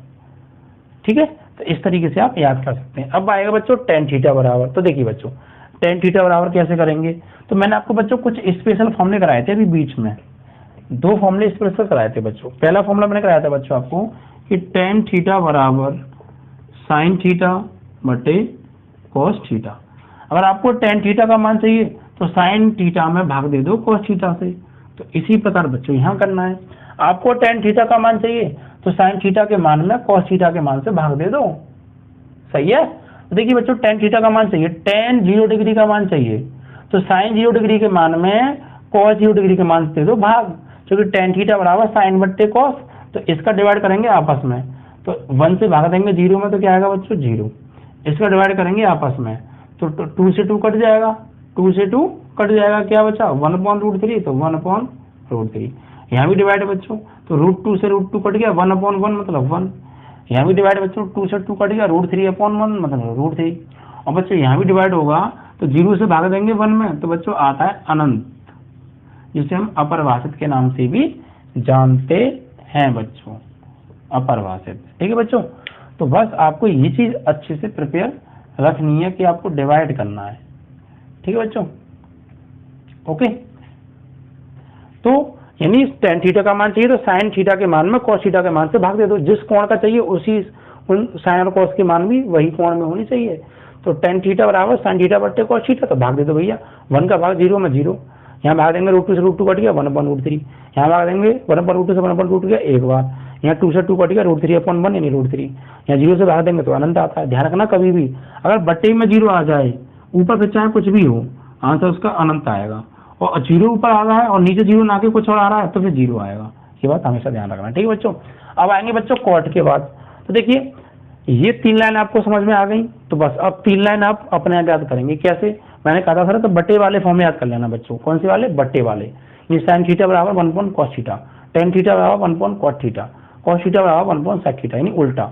ठीक है, तो इस तरीके से आप याद कर सकते हैं। अब आएगा बच्चों टेन थीटा बराबर। तो देखिए बच्चों, टेन थीटा बराबर कैसे करेंगे, तो मैंने आपको बच्चों कुछ स्पेशल फॉर्मूले कराए थे अभी बीच में, 2 फॉर्मूले स्पेशल कराए थे बच्चों। पहला फॉर्मूला मैंने कराया था बच्चों आपको कि टेन थीटा बराबर साइन थीटा बटे कॉस थीटा। अगर आपको टेन थीटा का मान चाहिए तो साइन थीटा में भाग दे दो कॉस थीटा से। तो इसी प्रकार बच्चों यहाँ करना है। आपको टेन थीटा का मान चाहिए तो साइन थीटा के मान में कॉस थीटा के मान से भाग दे दो। सही है? तो देखिए बच्चों, टेन थीटा का मान चाहिए, टेन 0 डिग्री का मान चाहिए, तो साइन 0 डिग्री के मान में कॉस 0 डिग्री के मान से दे दो भाग, क्योंकि टेन थीटा बराबर साइन बट्टे कॉस। तो इसका डिवाइड करेंगे आपस में, तो 1 से भाग देंगे 0 में, तो क्या आएगा बच्चों 0। इसका डिवाइड करेंगे आपस में, तो 2 से 2 कट जाएगा, 2 से 2 कट जाएगा, क्या बचा 1/√3, तो 1/√3। यहाँ भी डिवाइड है बच्चों, तो √2 से √2 कट गया, 1/1 मतलब 1। यहाँ भी डिवाइड बच्चों, 2 से 2 कट गया, √3/1 मतलब √3। और बच्चों यहाँ भी डिवाइड होगा तो 0 से भाग देंगे 1 में, तो बच्चों आता है अनंत, जिसे हम अपरिभाषित के नाम से भी जानते हैं बच्चों, अपरिभाषित। ठीक है बच्चों, तो बस आपको ये चीज अच्छे से प्रिपेयर रखनी है कि आपको डिवाइड करना है। ठीक है बच्चों, ओके। तो यानी टेन थीटा का मान चाहिए तो साइन थीटा के मान में कॉस थीटा के मान से भाग दे दो। जिस कोण का चाहिए उसी साइन और कॉस के मान भी वही कोण में होनी चाहिए। तो टेन थीटा बराबर साइन थीटा बट्टे कॉस थीटा, तो भाग दे दो भैया, 1 का भाग 0 में 0, यहाँ भाग देंगे √2 से √2 कट गया 1/√3, यहाँ भाग देंगे 1/√2 से 1/√2 गया एक बार, यहाँ 2 से 2 कट गया √3/1 यानी √3, यहाँ 0 से भाग देंगे तो अनंत आता है। ध्यान रखना कभी भी अगर बट्टे में 0 आ जाए, ऊपर से चाहे कुछ भी हो, आंसर उसका अनंत आएगा। और 0 ऊपर आ रहा है और नीचे 0 ना के कुछ और आ रहा है तो फिर 0 आएगा। ये बात हमेशा ध्यान रखना। ठीक है बच्चों, अब आएंगे बच्चों कॉट के बाद। तो देखिए ये 3 लाइन आपको समझ में आ गई, तो बस अब 3 लाइन आप अपने आप याद करेंगे। कैसे? मैंने कहा था सर, तो बट्टे वाले फॉर्म में याद कर लेना बच्चों। कौन से वाले? बट्टे वाले। साइन थीटा बराबर 1/cos थीटा, टेन थीटा बराबर 1/cot थीटा, कॉस थीटा बराबर 1/sec थीटा, यानी उल्टा।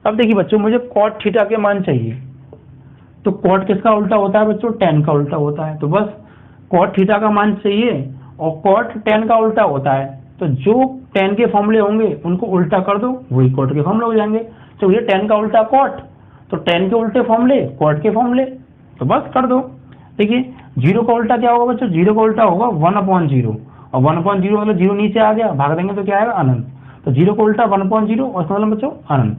अब देखिए बच्चों, मुझे कॉट थीटा के मान चाहिए, तो कॉट किसका उल्टा होता है बच्चों? टेन का उल्टा होता है। तो बस कॉट थीटा का मान चाहिए और कॉट टेन का उल्टा होता है, तो जो टेन के फॉर्मूले होंगे उनको उल्टा कर दो, वही कॉट के फॉर्मूले हो जाएंगे। तो ये टेन का उल्टा कॉट, तो टेन के उल्टे फॉर्मूले कॉट के फॉर्मूले, तो बस कर दो। देखिए 0 का उल्टा क्या होगा बच्चों? 0 का उल्टा होगा 1/0, और 1/0 मतलब 0 नीचे आ गया, भाग देंगे तो क्या आएगा? अनंत। तो 0 का उल्टा 1/0 और इसका मतलब बच्चों अनंत।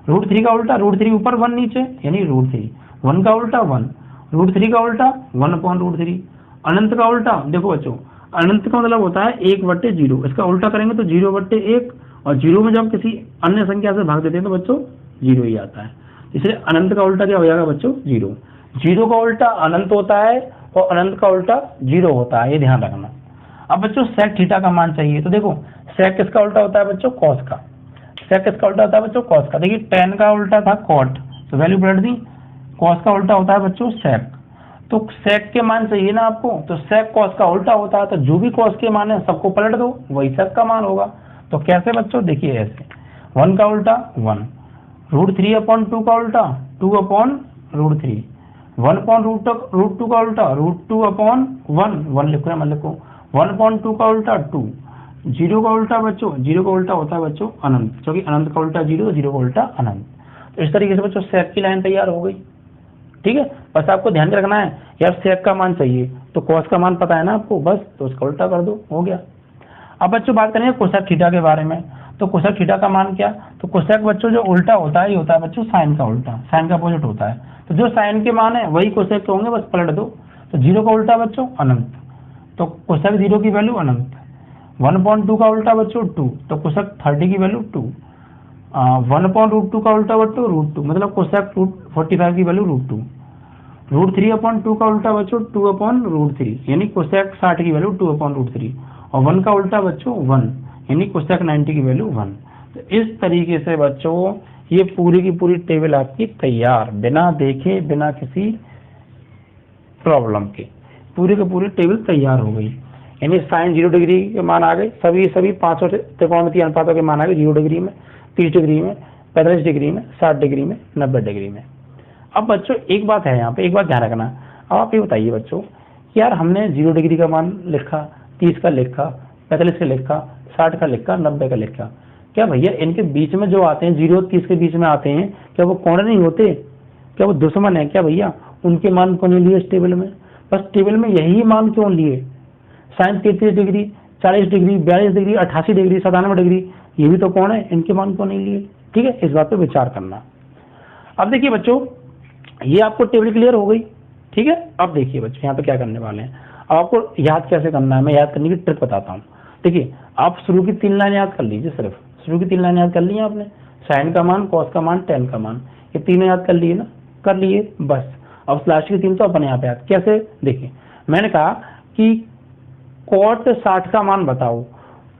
√3 का उल्टा √3 ऊपर 1 नीचे यानी √3, 1 का उल्टा 1, √3 का उल्टा 1/√3। अनंत का उल्टा देखो बच्चों, अनंत का मतलब होता है 1/0, इसका उल्टा करेंगे तो 0/1, और 0 में जब किसी अन्य संख्या से भाग देते हैं तो बच्चों 0 ही आता है। इसलिए अनंत का उल्टा क्या हो जाएगा बच्चों? 0। 0 का उल्टा अनंत होता है और अनंत का उल्टा 0 होता है, ये ध्यान रखना। अब बच्चों सेक थीटा का मान चाहिए, तो देखो सेक किसका उल्टा होता है बच्चों? कॉस का। सेक किसका उल्टा होता है बच्चों? कॉस का। देखिए टेन का उल्टा था कॉट, तो वैल्यू पलट दी। कॉस का उल्टा होता है बच्चों सेक, तो सेक के मान चाहिए ना आपको, तो सेक कॉस का उल्टा होता है, तो जो भी कॉस के मान है सबको पलट दो, वही सेक का मान होगा। तो कैसे बच्चों? देखिए ऐसे, 1 का उल्टा 1, √3/2 का उल्टा 2/√3, 1/√2 का उल्टा √2/1, 1 लिखो या मत लिखो, 1/2 का उल्टा 2, 0 का उल्टा बच्चों, 0 का उल्टा होता है बच्चों अनंत, क्योंकि अनंत का उल्टा 0, 0 का उल्टा अनंत। तो इस तरीके से बच्चों सेक की लाइन तैयार हो गई। ठीक है, बस आपको ध्यान रखना है यार, सेक का मान चाहिए तो कॉस का मान पता है ना आपको, बस तो उसका उल्टा कर दो, हो गया। अब बच्चों बात करेंगे कोसेक थीटा के बारे में। तो कोसेक थीटा का मान क्या, तो कोसेक बच्चों जो उल्टा होता है ये होता है बच्चों साइन का उल्टा, साइन का अपोजिट होता है। तो जो साइन के मान है वही कोसेक के होंगे, बस पलट दो। तो 0 का उल्टा बच्चों अनंत, तो कोसेक 0 की वैल्यू अनंत। 1/2 का उल्टा बच्चों 2, तो कोसेक 30 की वैल्यू 2। 1/√2 का उल्टा बच्चों √2, मतलब कोसेक √45 की वैल्यू √2। √3/2 का उल्टा बच्चों 2/√3, यानी कोसेक 60 की वैल्यू 2/√3। और 1 का उल्टा बच्चों 1, यानी कोसेक 90 की वैल्यू 1। तो इस तरीके से बच्चों ये पूरी की पूरी टेबल आपकी तैयार, बिना देखे बिना किसी प्रॉब्लम के पूरी की पूरी टेबल तैयार हो गई। यानी साइन 0 डिग्री के मान आ गए, सभी पांचों त्रिकोणमितीय अनुपातों के मान आ गए 0 डिग्री में, 30 डिग्री में, 45 डिग्री में, 60 डिग्री में, 90 डिग्री में। अब बच्चों एक बात है यहाँ पे, एक बात ध्यान रखना। अब आप ये बताइए बच्चों कि यार हमने 0 डिग्री का मान लिखा, 30 का लिखा, 45 का लिखा, 60 का लिखा, 90 का लिखा, क्या भैया इनके बीच में जो आते हैं 0 और 30 के बीच में आते हैं, क्या वो कोण नहीं होते, क्या वो दुश्मन है क्या भैया? उनके मान क्यों नहीं लिए इस टेबल में? बस टेबल में यही मान क्यों लिए? Sine 33 degree, 40 degree, 42 degree, 88 degree, 97 degree, ये भी तो कोण है, इनके मान क्यों नहीं लिए? ठीक है, इस बात पे विचार करना। अब देखिए बच्चों ये आपको टेबल क्लियर हो गई, ठीक है। अब देखिए बच्चों यहाँ पे क्या करने वाले हैं, अब आपको याद कैसे करना है, मैं याद करने की ट्रिक बताता हूँ। देखिए आप शुरू की 3 लाइन याद कर लीजिए, सिर्फ शुरू की 3 लाइन याद कर ली आपने, साइन का मान, कॉस का मान, टेन का मान, ये तीनों याद कर लिए ना, कर लिए बस। अब लास्ट की 3 तो अपने आप याद, कैसे? देखिए मैंने कहा कि कॉट 60 का मान बताओ,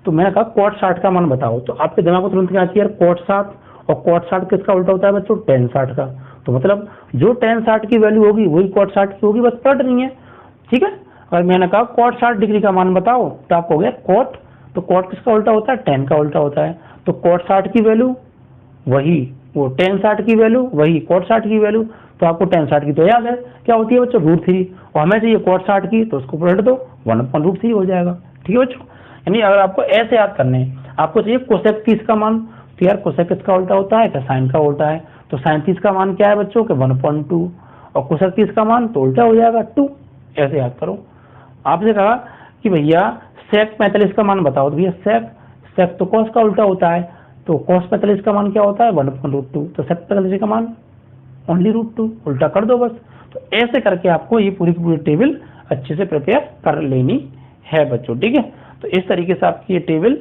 तो मैंने कहा कॉट 60 का मान बताओ, तो आपके दिमाग को तुरंत क्या आती है यार, कॉट 60, और कॉट 60 किसका उल्टा होता है बच्चों? टेन 60 का। तो मतलब जो टेन 60 की वैल्यू होगी वही कॉट 60 की होगी, बस पलट नहीं है, ठीक है। अगर मैंने कहा कॉट 60 डिग्री का मान बताओ, तो आपको हो गया कॉट, तो कॉट किसका उल्टा होता है? टेन का उल्टा होता है। तो कॉट 60 की वैल्यू वही, वो टेन 60 की वैल्यू वही कॉट 60 की वैल्यू, तो आपको टेन 60 की तो याद है क्या होती है बच्चों? √3, और हमें चाहिए कॉट 60 की, तो उसको पलट दो 1/√3 हो जाएगा, ठीक है बच्चों। यानी अगर आपको ऐसे याद करने हैं, आपको चाहिए कोसेक 30 का मान, तो यार कोसेक किसका उल्टा होता है? क्या साइन का उल्टा है, तो साइन 30 का मान क्या है बच्चों के? 1/2, और कोसेक 30 का मान तो उल्टा हो जाएगा 2, ऐसे याद करो। आपसे कहा कि भैया सेक 45 का मान बताओ, तो भैया सेक तो कॉस का उल्टा होता है, तो कॉस 45 का मान क्या होता है? 1/√2, तो सेक 45 का मान ओनली √2, उल्टा कर दो बस। तो ऐसे करके आपको ये पूरी की पूरी टेबल अच्छे से प्रिपेयर कर लेनी है बच्चों, ठीक है। तो इस तरीके से आपकी ये टेबल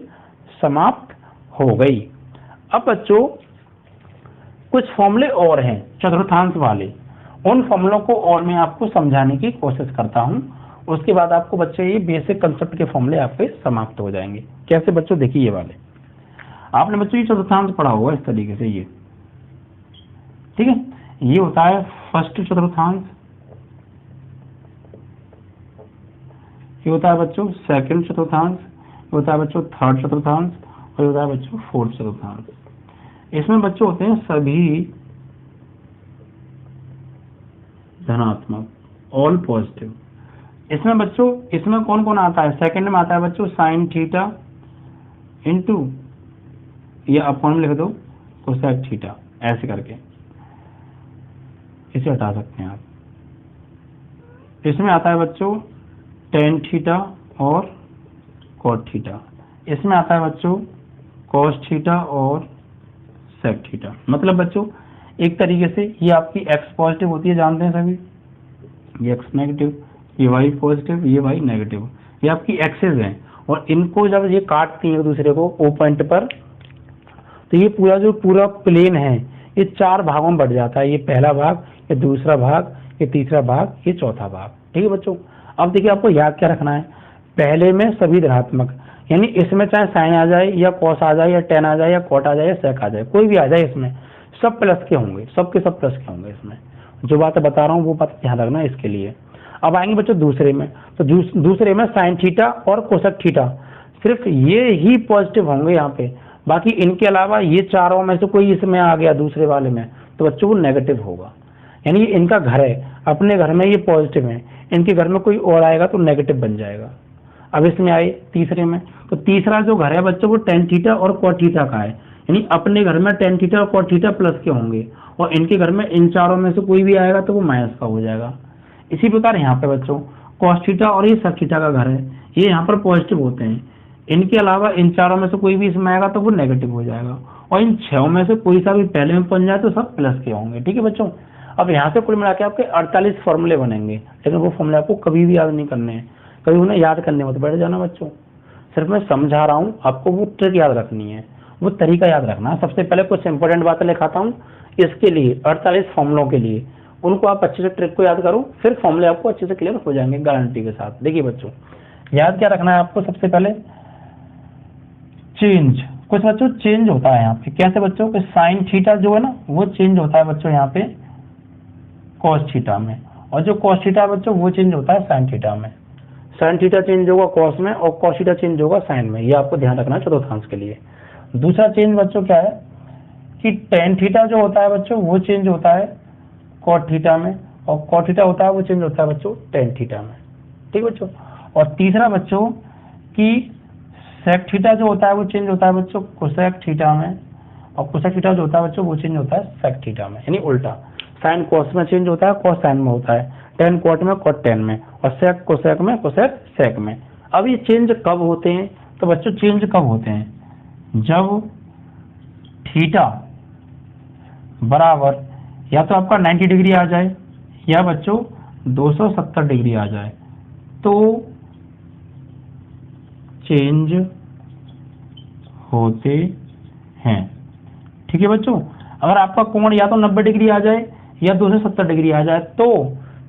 समाप्त हो गई। अब बच्चों कुछ फॉर्मूले और हैं चतुर्थांश वाले, उन फॉर्मूलों को और मैं आपको समझाने की कोशिश करता हूं, उसके बाद आपको बच्चे ये बेसिक कंसेप्ट के फॉर्मूले आपके समाप्त हो जाएंगे। कैसे बच्चों? देखिए ये वाले आपने बच्चों ये चतुर्थांश पढ़ा होगा इस तरीके से, ये ठीक है, ये होता है फर्स्ट चतुर्थांश, ये होता है बच्चों सेकंड चतुर्थांश, ये होता है बच्चों थर्ड चतुर्थांश, और ये होता है बच्चों फोर्थ चतुर्थांश। इसमें बच्चों होते हैं सभी धनात्मक, ऑल पॉजिटिव। इसमें बच्चों इसमें कौन कौन आता है? सेकंड में आता है बच्चों साइन थीटा इंटू, ये अपॉन में लिख दो कोसेक थीटा, ऐसे करके इसे हटा सकते हैं आप। इसमें आता है बच्चों टेन थीटा और कॉट थीटा। इसमें आता है बच्चों कॉस थीटा और सेक थीटा। मतलब बच्चों एक तरीके से ये आपकी एक्स पॉजिटिव होती है, जानते हैं सभी, ये एक्स नेगेटिव, ये वाई पॉजिटिव, ये वाई नेगेटिव, ये आपकी एक्सेस हैं। और इनको जब ये काटती हैं एक दूसरे को ओ पॉइंट पर, तो ये पूरा जो पूरा प्लेन है ये 4 भागों में बढ़ जाता है। ये पहला भाग, ये दूसरा भाग, ये तीसरा भाग, ये चौथा भाग, ठीक है बच्चों। अब देखिए आपको याद क्या रखना है, पहले में सभी धनात्मक, यानी इसमें चाहे साइन आ जाए या कॉस आ जाए या टेन आ जाए या कॉट आ जाए या सेक आ जाए, कोई भी आ जाए, इसमें सब प्लस के होंगे, सबके सब प्लस के होंगे। इसमें जो बात बता रहा हूँ वो बात ध्यान रखना इसके लिए। अब आएंगे बच्चों दूसरे में, तो दूसरे में साइन थीटा और कोसेक थीटा, सिर्फ ये ही पॉजिटिव होंगे यहाँ पे, बाकी इनके अलावा ये चारों में से कोई इसमें आ गया दूसरे वाले में, तो बच्चों वो नेगेटिव होगा। यानी इनका घर है, अपने घर में ये पॉजिटिव है, इनके घर में कोई और आएगा तो नेगेटिव बन जाएगा। अब इसमें आए तीसरे में, तो तीसरा जो घर है बच्चों वो टेन थीटा और कॉट थीटा का है, यानी अपने घर में टेन थीटा और कॉट थीटा प्लस के होंगे, और इनके घर में इन चारों में से कोई भी आएगा तो वो माइनस का हो जाएगा। इसी प्रकार यहाँ पे बच्चों कॉस थीटा और ये सेक थीटा का घर है, ये यहाँ पर पॉजिटिव होते हैं, इनके अलावा इन चारों में से कोई भी इसमें आएगा तो वो नेगेटिव हो जाएगा, और इन 6 में से कोई सा भी पहले में बन जाए तो सब प्लस के होंगे। ठीक है बच्चों, अब यहाँ से कुल मिला के आपके 48 फॉर्मूले बनेंगे, लेकिन वो फॉर्मूले आपको कभी भी याद नहीं करने हैं, कभी उन्हें याद करने मत बैठ जाना बच्चों। सिर्फ मैं समझा रहा हूँ, आपको वो ट्रिक याद रखनी है, वो तरीका याद रखना है। सबसे पहले कुछ इंपॉर्टेंट बातें लिखाता हूँ इसके लिए, 48 फॉर्मूलों के लिए, उनको आप अच्छे से ट्रिक को याद करो, फिर फॉर्मूले आपको अच्छे से क्लियर हो जाएंगे गारंटी के साथ। देखिए बच्चों, याद क्या रखना है आपको, सबसे पहले चेंज, कुछ बच्चों चेंज होता है यहाँ पे, कैसे बच्चों कि साइन थीटा जो है ना वो चेंज होता है बच्चों यहाँ पे कॉस थीटा में, और जो कॉस थीटा है बच्चों वो चेंज होता है साइन थीटा में। साइन थीटा चेंज होगा कॉस में और कॉस थीटा चेंज होगा साइन में, ये आपको ध्यान रखना है चतुर्थांश के लिए। दूसरा चेंज बच्चों क्या है कि टेन थीटा जो होता है बच्चों वो चेंज होता है कॉट थीटा में, और कॉट थीटा होता है वो चेंज होता है बच्चों टेन थीटा में। ठीक है बच्चों, और तीसरा बच्चों कि सेक थीटा जो होता है वो चेंज होता है बच्चों कोसेक थीटा में, और कोसेक थीटा जो होता है बच्चों वो चेंज होता है सेक थीटा में, यानी उल्टा। साइन कॉस में चेंज होता है, कॉस साइन में होता है, टेन कॉट में, कॉट टेन में, और सेक कोसेक में, कोसेक सेक में। अब ये चेंज कब होते हैं, तो बच्चों चेंज कब होते हैं, जब थीटा बराबर या तो आपका 90 डिग्री आ जाए या बच्चों 270 डिग्री आ जाए, तो चेंज होते हैं। ठीक है बच्चों, अगर आपका कोण या तो 90 डिग्री आ जाए या 270 डिग्री आ जाए तो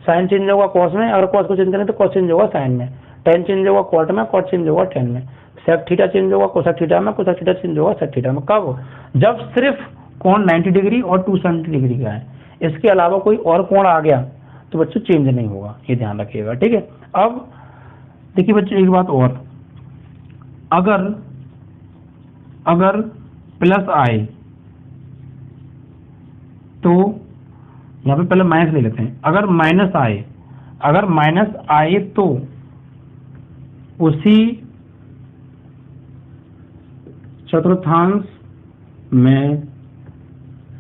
साइन चेंज होगा कॉस में, अगर कॉस को चेंज करें तो कॉस चेंज होगा साइन में, टेन चेंज होगा कॉट में, कॉट चेंज होगा टेन में, सेक थीटा चेंज होगा कोसेक थीटा में, कोसेक थीटा चेंज होगा सेक थीटा में। कब, जब सिर्फ कोण 90 डिग्री और 270 डिग्री का है, इसके अलावा कोई और कोण आ गया तो बच्चों चेंज नहीं होगा, ये ध्यान रखिएगा। ठीक है, अब देखिए बच्चों एक बात और, अगर प्लस आए तो यहाँ पे पहले माइनस ले लेते हैं, अगर माइनस आए तो उसी चतुर्थांश में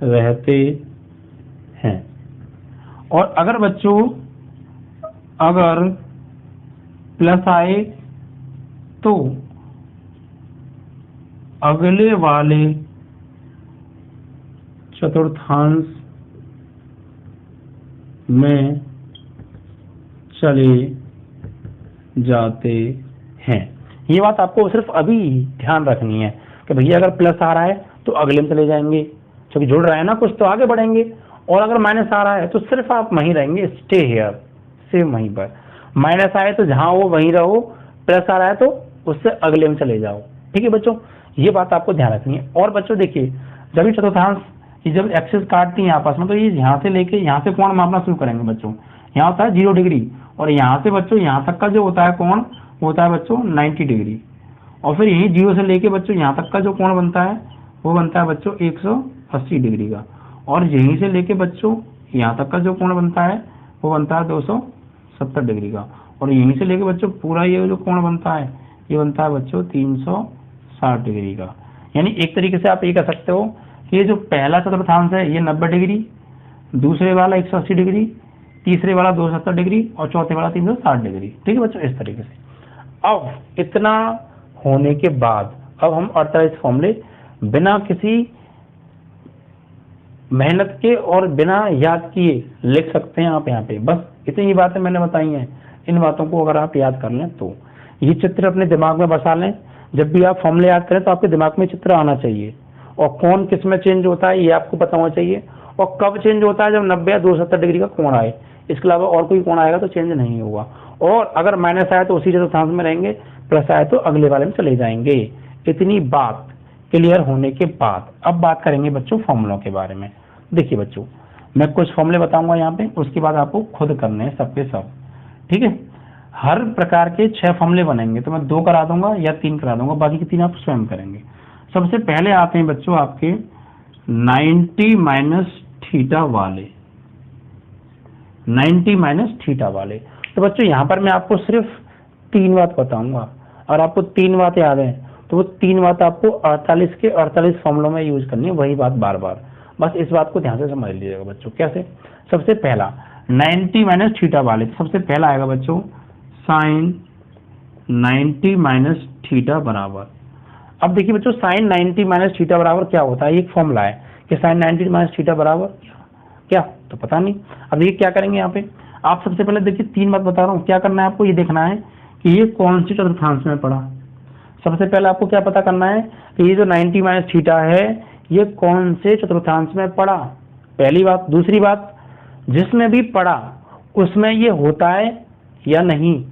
रहते हैं, और अगर बच्चों अगर प्लस आए तो अगले वाले चतुर्थांश में चले जाते हैं। ये बात आपको सिर्फ अभी ध्यान रखनी है कि भैया अगर प्लस आ रहा है तो अगले में चले जाएंगे, क्योंकि जुड़ रहा है ना कुछ तो आगे बढ़ेंगे, और अगर माइनस आ रहा है तो सिर्फ आप वहीं रहेंगे, स्टे हियर, सिर्फ वहीं पर। माइनस आए तो जहां वो वहीं रहो, प्लस आ रहा है तो उससे अगले में चले जाओ। ठीक है बच्चों, ये बात आपको ध्यान रखनी है। और बच्चों देखिए, जब ये चतुर्थांश जब एक्सिस काटती है आपस में, तो ये यहाँ से लेके यहाँ से कोण मापना शुरू करेंगे बच्चों। यहाँ होता है 0 डिग्री, और यहाँ से बच्चों यहाँ तक का जो होता है कोण वो होता है बच्चों 90 डिग्री, और फिर यही 0 से लेके बच्चों यहाँ तक का जो कोण बनता है वो बनता है बच्चों 180 डिग्री का, और यहीं से लेके बच्चों यहाँ तक का जो कोण बनता है वो बनता है 270 डिग्री का, और यहीं से लेके बच्चों पूरा ये जो कोण बनता है ये बनता है बच्चों 360 डिग्री का। यानी एक तरीके से आप ये कह सकते हो कि ये जो पहला चतुर्थांश है ये 90 डिग्री, दूसरे वाला 180 डिग्री, तीसरे वाला 270 डिग्री, और चौथे वाला 360 डिग्री। ठीक है बच्चों, इस तरीके से। अब इतना होने के बाद अब हम 48 फॉर्मूले बिना किसी मेहनत के और बिना याद किए लिख सकते हैं आप यहाँ पे। बस इतनी बातें मैंने बताई हैं, इन बातों को अगर आप याद कर लें तो ये चित्र अपने दिमाग में बसा लें। जब भी आप फॉर्मूले याद करें तो आपके दिमाग में चित्र आना चाहिए, और कौन किस में चेंज होता है ये आपको पता होना चाहिए, और कब चेंज होता है, जब 90 या 270 डिग्री का कोण आए, इसके अलावा और कोई कोण आएगा तो चेंज नहीं होगा। और अगर माइनस आए तो उसी चतुर्थांश में रहेंगे, प्लस आए तो अगले वाले में चले जाएंगे। इतनी बात क्लियर होने के बाद अब बात करेंगे बच्चों फॉर्मूलों के बारे में। देखिए बच्चों, मैं कुछ फॉर्मूले बताऊंगा यहाँ पे, उसके बाद आपको खुद करने हैं सबके सब। ठीक है, हर प्रकार के 6 फॉर्मूले बनेंगे, तो मैं 2 करा दूंगा या 3 करा दूंगा, बाकी के 3 आप स्वयं करेंगे। सबसे पहले आते हैं बच्चों आपके 90 माइनस थीटा वाले, 90 माइनस थीटा वाले। तो बच्चों यहाँ पर मैं आपको सिर्फ 3 बात बताऊंगा, और आपको 3 बात याद है तो वो 3 बात आपको 48 के 48 फॉर्मूलों में यूज करनी है, वही बात बार बार। बस इस बात को ध्यान से समझ लीजिएगा बच्चों। कैसे, सबसे पहला 90 माइनस थीटा वाले, सबसे पहला आएगा बच्चों साइन 90 माइनस थीटा बराबर, अब देखिए बच्चों साइन 90 माइनस थीटा बराबर क्या होता है, एक फॉर्मूला है कि साइन 90 माइनस थीटा बराबर क्या, तो पता नहीं। अब ये क्या करेंगे यहाँ पे, आप सबसे पहले देखिए 3 बात बता रहा हूँ, क्या करना है आपको, ये देखना है कि ये कौन सी चतुर्थांश में पड़ा। सबसे पहले आपको क्या पता करना है कि ये जो 90 माइनस थीटा है ये कौन से चतुर्थांश में पड़ा, पहली बात। दूसरी बात, जिसमें भी पड़ा उसमें ये होता है या नहीं,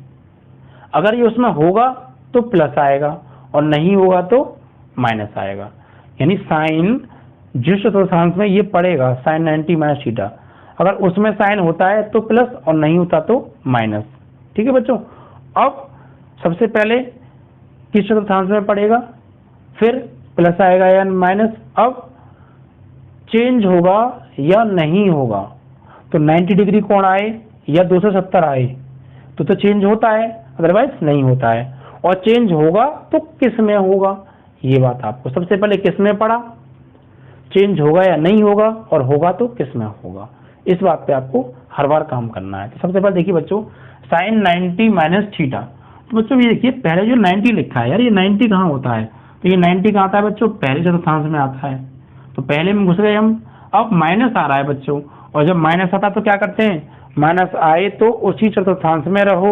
अगर ये उसमें होगा तो प्लस आएगा और नहीं होगा तो माइनस आएगा। यानी साइन जिस चतुर्थांश में ये पड़ेगा साइन 90 माइनस थीटा, अगर उसमें साइन होता है तो प्लस और नहीं होता तो माइनस। ठीक है बच्चों, अब सबसे पहले किस चतुर्थांश में पड़ेगा, फिर प्लस आएगा या माइनस, अब चेंज होगा या नहीं होगा, तो 90 डिग्री कोण आए या 270 आए तो चेंज होता है, अदरवाइज नहीं होता है। और चेंज होगा तो किस में होगा, ये बात आपको सबसे पहले किस में पड़ा, चेंज होगा या नहीं होगा, और होगा तो किस में होगा, इस बात पे आपको हर बार काम करना है। तो सबसे पहले देखिए बच्चों साइन 90 माइनस थीटा, तो बच्चों ये देखिए पहले जो 90 लिखा है यार, ये 90 कहाँ होता है, तो ये 90 कहाँ आता है बच्चों, पहले चतुर्थांश में आता है, तो पहले में घुस गए हम। अब माइनस आ रहा है बच्चों, और जब माइनस आता है तो क्या करते हैं, माइनस आए तो उसी चतुर्थांश में रहो,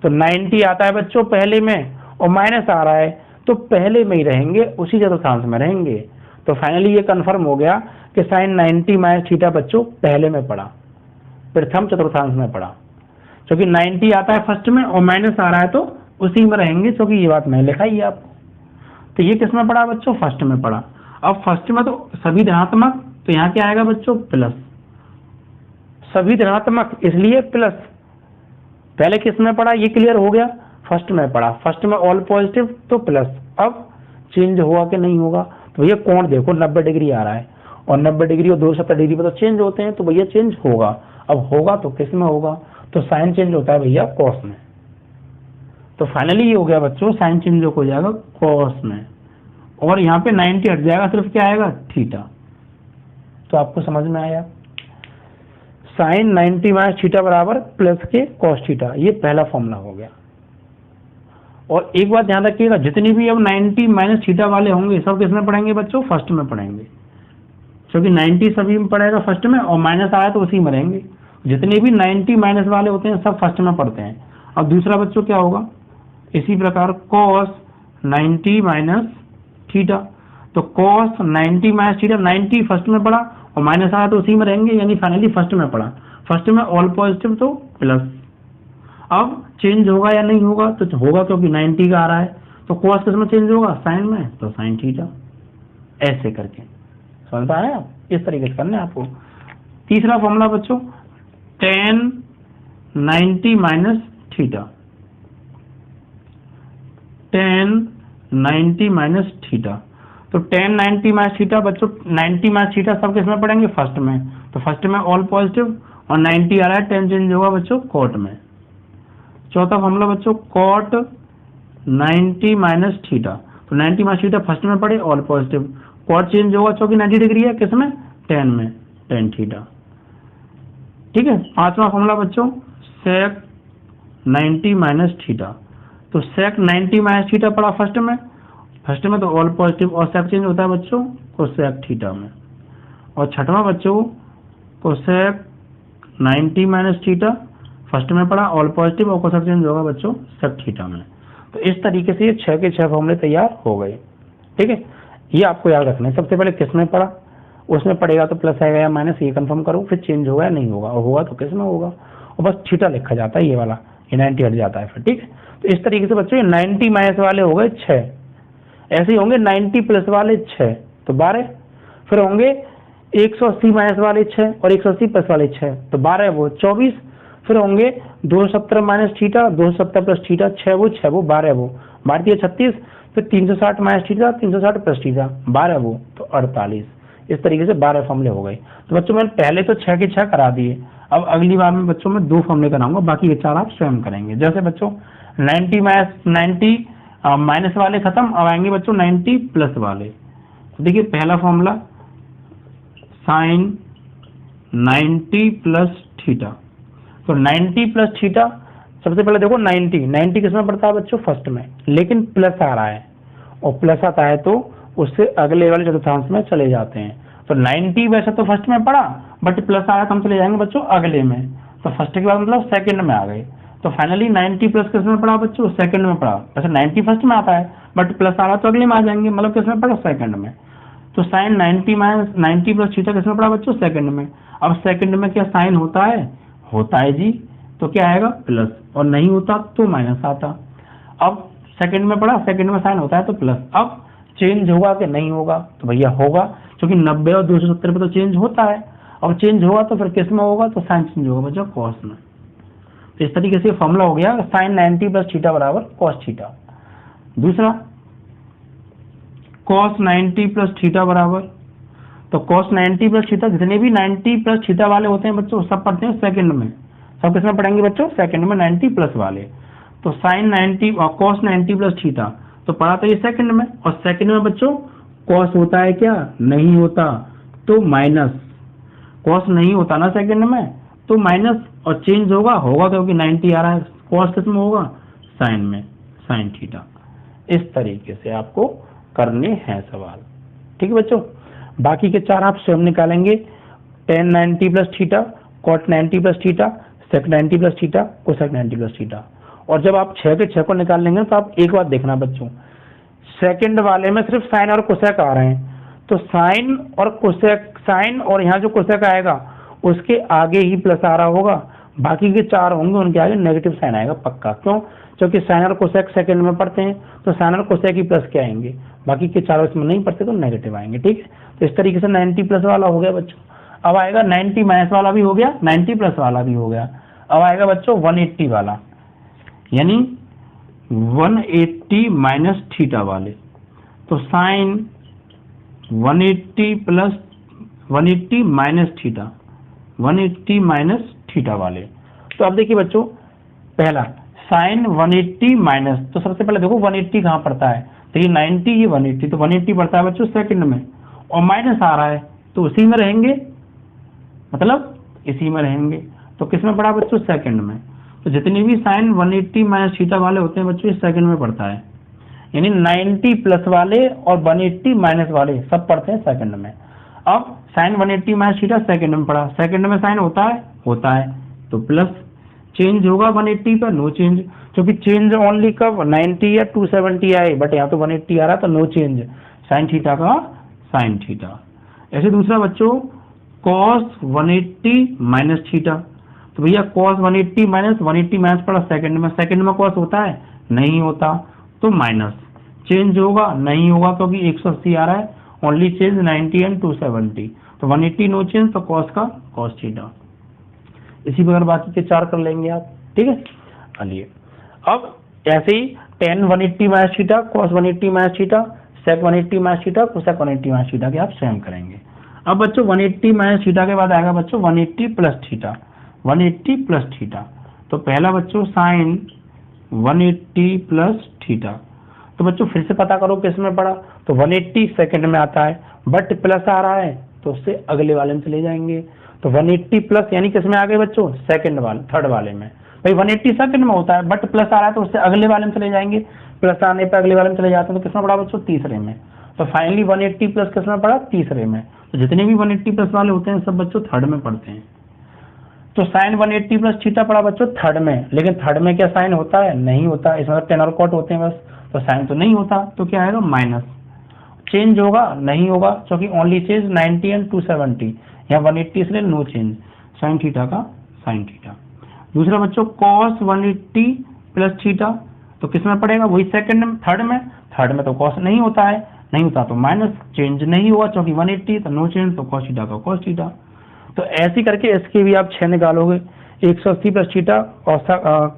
तो 90 आता है बच्चों पहले में और माइनस आ रहा है तो पहले में ही रहेंगे, उसी चतुर्थांश में रहेंगे। तो फाइनली ये कंफर्म हो गया कि साइन 90 माइनस थीटा बच्चों पहले में पड़ा, प्रथम चतुर्थांश में पड़ा, क्योंकि 90 आता है फर्स्ट में और माइनस आ रहा है तो उसी में रहेंगे, क्योंकि ये बात मैंने लिखा ही है आपको। तो ये किस में पड़ा बच्चों, फर्स्ट में पड़ा। अब फर्स्ट में तो सभी धनात्मक, तो यहाँ क्या आएगा बच्चों, प्लस, सभी धनात्मक इसलिए प्लस। पहले किस में पड़ा ये क्लियर हो गया, फर्स्ट में पड़ा, फर्स्ट में ऑल पॉजिटिव तो प्लस। अब चेंज होगा कि नहीं होगा, तो भैया कोण देखो 90 डिग्री आ रहा है और 90 डिग्री और 270 डिग्री पर तो चेंज होते हैं, तो भैया चेंज होगा। अब होगा तो किस में होगा, तो साइन चेंज होता है भैया कॉस में। तो फाइनली ये हो गया बच्चों, साइन चेंज हो जाएगा कॉस में, और यहाँ पे 90 हट जाएगा, सिर्फ क्या आएगा थीटा। तो आपको समझ में आया, साइन 90 माइनस थीटा बराबर प्लस के कॉस थीटा, ये पहला फॉर्मूला हो गया। और एक बात ध्यान रखिएगा, जितनी भी अब 90 माइनस थीटा वाले होंगे सब किसमें पढ़ेंगे बच्चों, फर्स्ट में पढ़ेंगे, क्योंकि 90 सभी में पड़ेगा फर्स्ट में और माइनस आया तो उसी में रहेंगे। जितने भी 90 माइनस वाले होते हैं सब फर्स्ट में पढ़ते हैं। अब दूसरा बच्चों क्या होगा, इसी प्रकार कॉस 90 माइनस थीटा, तो कॉस 90 माइनस थीटा 90 फर्स्ट में पड़ा और माइनस आया तो उसी में रहेंगे, यानी फाइनली फर्स्ट में पड़ा, फर्स्ट में ऑल पॉजिटिव तो प्लस। अब चेंज होगा या नहीं होगा, तो होगा क्योंकि 90 का आ रहा है, तो कॉस किस में चेंज होगा, साइन में, तो साइन थीटा। ऐसे करके समझ पा रहे हैं आप, इस तरीके से करना है आपको। तीसरा फॉर्मूला बच्चों tan 90 minus theta, tan 90 minus theta, तो tan 90 माइनस थीटा बच्चों 90 माइनस थीटा सब किसमें पढ़ेंगे, फर्स्ट में, तो फर्स्ट में ऑल पॉजिटिव और 90 आ रहा है, tan चेंज होगा बच्चों कॉट में। चौथा फॉर्मूला बच्चों कॉट 90 माइनस थीटा, तो 90 माइनस थीटा फर्स्ट में पड़े ऑल पॉजिटिव, कॉट चेंज होगा क्योंकि 90 डिग्री है, किसमें, tan में, tan थीटा। ठीक है, पांचवा फॉर्मूला बच्चों sec 90 माइनस थीटा, तो sec 90 माइनस थीटा पड़ा फर्स्ट में तो ऑल पॉजिटिव और sec चेंज होता है बच्चों cosec थीटा में। और छठवां बच्चों cosec 90 माइनस थीटा फर्स्ट में पड़ा ऑल पॉजिटिव और cosec चेंज होगा बच्चों sec थीटा में। तो इस तरीके से ये 6 के 6 फॉर्मूले तैयार हो गए। ठीक है, ये आपको याद रखना है, सबसे पहले किस में पड़ा, उसमें पड़ेगा तो प्लस आएगा या माइनस, ये कंफर्म करो, फिर चेंज होगा या नहीं होगा, और होगा तो किस में होगा, और बस थीटा लिखा जाता है, ये वाला ये 90 हट जाता है फिर। ठीक है, तो इस तरीके से बच्चों ये 90 माइनस वाले हो गए 6, ऐसे ही होंगे 90 प्लस वाले 6 तो 12, फिर होंगे 180 माइनस वाले 6 और 180 प्लस वाले 6 तो 12 वो 24, फिर होंगे 270 माइनस थीटा 270 प्लस थीटा 6 वो 12 वो 36, फिर 360 माइनस थीटा 360 प्लस थीटा 12 वो तो 48। इस तरीके से 12 फॉर्मूले हो गए। तो बच्चों मैंने पहले तो 6 के 6 करा दिए, अब अगली बार में बच्चों में 2 फॉर्मूले कराऊंगा, बाकी के 4 आप स्वयं करेंगे। जैसे बच्चों 90 माइनस वाले खत्म, अब आएंगे बच्चों 90 प्लस वाले। तो देखिए पहला फॉर्मूला साइन 90 प्लस थीटा, तो 90 प्लस थीटा सबसे पहले देखो 90 किस में पड़ता है बच्चों, फर्स्ट में, लेकिन प्लस आ रहा है और प्लस आता है तो उससे अगले वाले चतुर्थांश में चले जाते हैं। तो 90 वैसे तो फर्स्ट में पड़ा, बट प्लस आया तो हम चले जाएंगे बच्चों अगले में, तो फर्स्ट के बाद मतलब सेकंड में आ गए। तो फाइनली 90 प्लस किस में पड़ा बच्चों, सेकंड में पड़ा। वैसे 90 फर्स्ट में आता है बट प्लस आ रहा तो अगले में आ जाएंगे, मतलब किस में पड़ा, सेकंड में। तो साइन 90 प्लस थीटा किस में पड़ा बच्चों, सेकंड में। अब सेकंड में क्या साइन होता है जी, तो क्या आएगा प्लस, और नहीं होता तो माइनस आता। अब सेकंड में पड़ा, सेकंड में साइन होता है तो प्लस। अब चेंज होगा कि नहीं होगा, तो भैया होगा, क्योंकि 90 और 270 पे तो चेंज होता है। अब चेंज होगा तो फिर किस में होगा, तो साइन चेंज होगा बच्चों कॉस में। तो इस तरीके से फॉर्मूला हो गया साइन 90 प्लस थीटा बराबर कॉस थीटा। दूसरा कॉस 90 प्लस थीटा बराबर, तो कॉस 90 प्लस थीटा, जितने भी 90 प्लस थीटा वाले होते हैं बच्चों सब पढ़ते हैं सेकंड में, सब किसमें पढ़ेंगे बच्चों, सेकंड में 90 प्लस वाले। तो साइन 90 और कॉस 90 प्लस थीटा तो पढ़ा तो ये सेकंड में, और सेकंड में बच्चों कॉस होता है क्या, नहीं होता तो माइनस, कॉस नहीं होता ना सेकंड में तो माइनस, और चेंज होगा क्योंकि 90 आ रहा है, कॉस किस में होगा, साइन में, साइन थीटा। इस तरीके से आपको करने हैं सवाल, ठीक है बच्चों। बाकी के चार आप स्वयं निकालेंगे, tan 90 plus theta, cot 90 plus theta, sec 90 plus theta, cosec 90 plus theta. और जब आप 6 के 6 को निकाल लेंगे तो आप एक बात देखना बच्चों, सेकंड वाले में सिर्फ साइन और कोसेक आ रहे हैं, तो साइन और कोसेक, साइन और यहाँ जो कोसेक आएगा उसके आगे ही प्लस आ रहा होगा, बाकी के चार होंगे उनके आगे नेगेटिव साइन आएगा पक्का। क्यों, क्योंकि साइन और कोसेक सेकंड में पढ़ते हैं तो साइन और कोसेक ही प्लस के आएंगे, बाकी के चारों इसमें नहीं पढ़ते तो नेगेटिव आएंगे, ठीक है। तो इस तरीके से 90 प्लस वाला हो गया बच्चों। अब आएगा 90 माइनस वाला भी हो गया, 90 प्लस वाला भी हो गया। अब आएगा बच्चों 180 वाला, यानी 180 माइनस थीटा वाले। तो sine 180 plus 180 minus theta, 180 minus theta वाले। तो अब देखिए बच्चों, पहला साइन 180 माइनस, तो सबसे पहले देखो 180 कहाँ पड़ता है, तो ये 90 ये 180, तो 180 पड़ता है बच्चों सेकंड में, और माइनस आ रहा है तो उसी में रहेंगे, मतलब इसी में रहेंगे। तो किस में पड़ा बच्चों, सेकंड में। तो जितने भी साइन 180 माइनस थीटा वाले होते हैं बच्चों, इस सेकंड में पड़ता है, यानी 90 प्लस वाले और 180 माइनस वाले सब पढ़ते हैं सेकंड में। अब साइन 180 माइनस थीटा सेकंड में पड़ा, सेकंड में साइन होता है तो प्लस, चेंज होगा 180 पर, नो चेंज, क्योंकि चेंज ओनली कब 90 या 270 आए, बट यहाँ तो 180 आ रहा तो नो चेंज, साइन थीटा का साइन थीटा। ऐसे दूसरा बच्चों cos 180 माइनस थीटा, तो भैया cos 180 माइनस पड़ा सेकंड में, सेकंड में cos होता है, नहीं होता तो माइनस, चेंज होगा नहीं होगा क्योंकि 180 आ रहा है, ओनली चेंज 90 एंड 270, तो 180 नो चेंज, तो cos का cos थीटा। इसी प्रकार बाकी के चार कर लेंगे आप, ठीक है। चलिए अब ऐसे ही tan 180 minus theta, cos 180 minus theta, sec 180 minus theta, cosec 180 minus theta के आप स्वयं करेंगे। अब बच्चों 180 माइनस थीटा के बाद आएगा बच्चों 180 प्लस थीटा, 180 प्लस थीटा। तो पहला बच्चों साइन 180 प्लस थीटा, तो बच्चों फिर से पता करो किस में पड़ा, तो 180 सेकंड में आता है बट प्लस आ रहा है तो उससे अगले वाले में चले जाएंगे। तो 180 प्लस यानी किस में आ गए बच्चों, सेकंड वाले, थर्ड वाले में। भाई 180 सेकंड में होता है बट प्लस आ रहा है तो उससे अगले वाले में चले जाएंगे, प्लस आने पर अगले वाले में चले जाते हैं, तो किस में पड़ा बच्चों, तीसरे में। तो फाइनली 180 प्लस किस में पड़ा, तीसरे में। तो जितने भी 180 प्लस वाले होते हैं सब बच्चों थर्ड में पढ़ते हैं। तो साइन 180 प्लस थीटा पड़ा बच्चों थर्ड में, लेकिन थर्ड में क्या साइन होता है, नहीं होता, इसमें tan और cot होते हैं बस, तो साइन तो नहीं होता, तो क्या आएगा माइनस, चेंज होगा नहीं होगा क्योंकि ओनली चेंज 90 एंड 270, यहाँ 180 इसलिए नो चेंज, साइन थीटा का साइन थीटा। दूसरा बच्चों cos 180 प्लस थीटा, तो किस में पड़ेगा, वही सेकंड में, थर्ड में तो cos नहीं होता है, नहीं होता तो माइनस, चेंज नहीं हुआ क्योंकि 180 तो नो चेंज, तो cos थीटा का cos थीटा। तो ऐसे करके इसके भी आप 6 निकालोगे, 180 प्लस थीटा और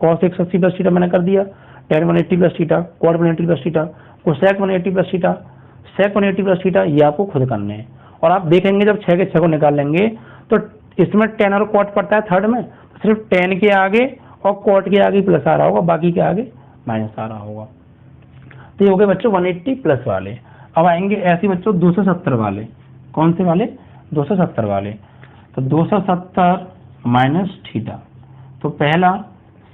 cos 180 प्लस थीटा मैंने कर दिया, tan 180 plus theta, cot 180 plus theta, cosec 180 plus theta, sec 180 plus theta, ये आपको खुद करने हैं। और आप देखेंगे जब 6 के 6 को निकाल लेंगे तो इसमें tan और cot पड़ता है थर्ड में, तो सिर्फ tan के आगे और cot के आगे प्लस आ रहा होगा, बाकी के आगे माइनस आ रहा होगा। तो ये हो गए बच्चों 180 प्लस वाले। अब आएंगे ऐसे बच्चों 270 वाले, कौन से वाले, 270 वाले। तो 270 माइनस थीटा, तो पहला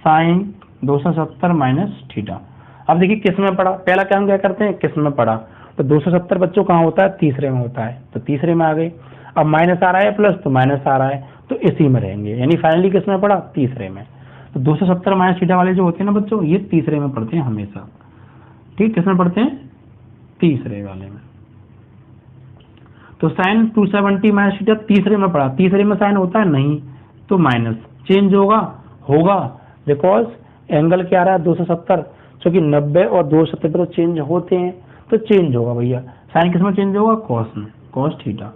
साइन 270 माइनस थीटा। अब देखिए किस में पड़ा, पहला क्या हम क्या करते हैं, किस में पड़ा, तो 270 बच्चों कहाँ होता है, तीसरे में होता है, तो तीसरे में आ गए। अब माइनस आ रहा है प्लस, तो माइनस आ रहा है, तो इसी में रहेंगे, यानी फाइनली किस में पड़ा, तीसरे में। तो 270 माइनस थीटा वाले जो होते हैं ना बच्चों, ये तीसरे में पढ़ते हैं हमेशा, ठीक, किस में पढ़ते हैं, तीसरे वाले में। तो साइन 270 माइनस थीटा तीसरे में पड़ा, तीसरे में साइन होता है नहीं, तो माइनस चेंज होगा, बिकॉज एंगल क्या आ रहा है 270, क्योंकि 90 और 270 पर चेंज होते हैं, तो चेंज होगा भैया, साइन किस में चेंज होगा, कॉस में, कॉस थीटा।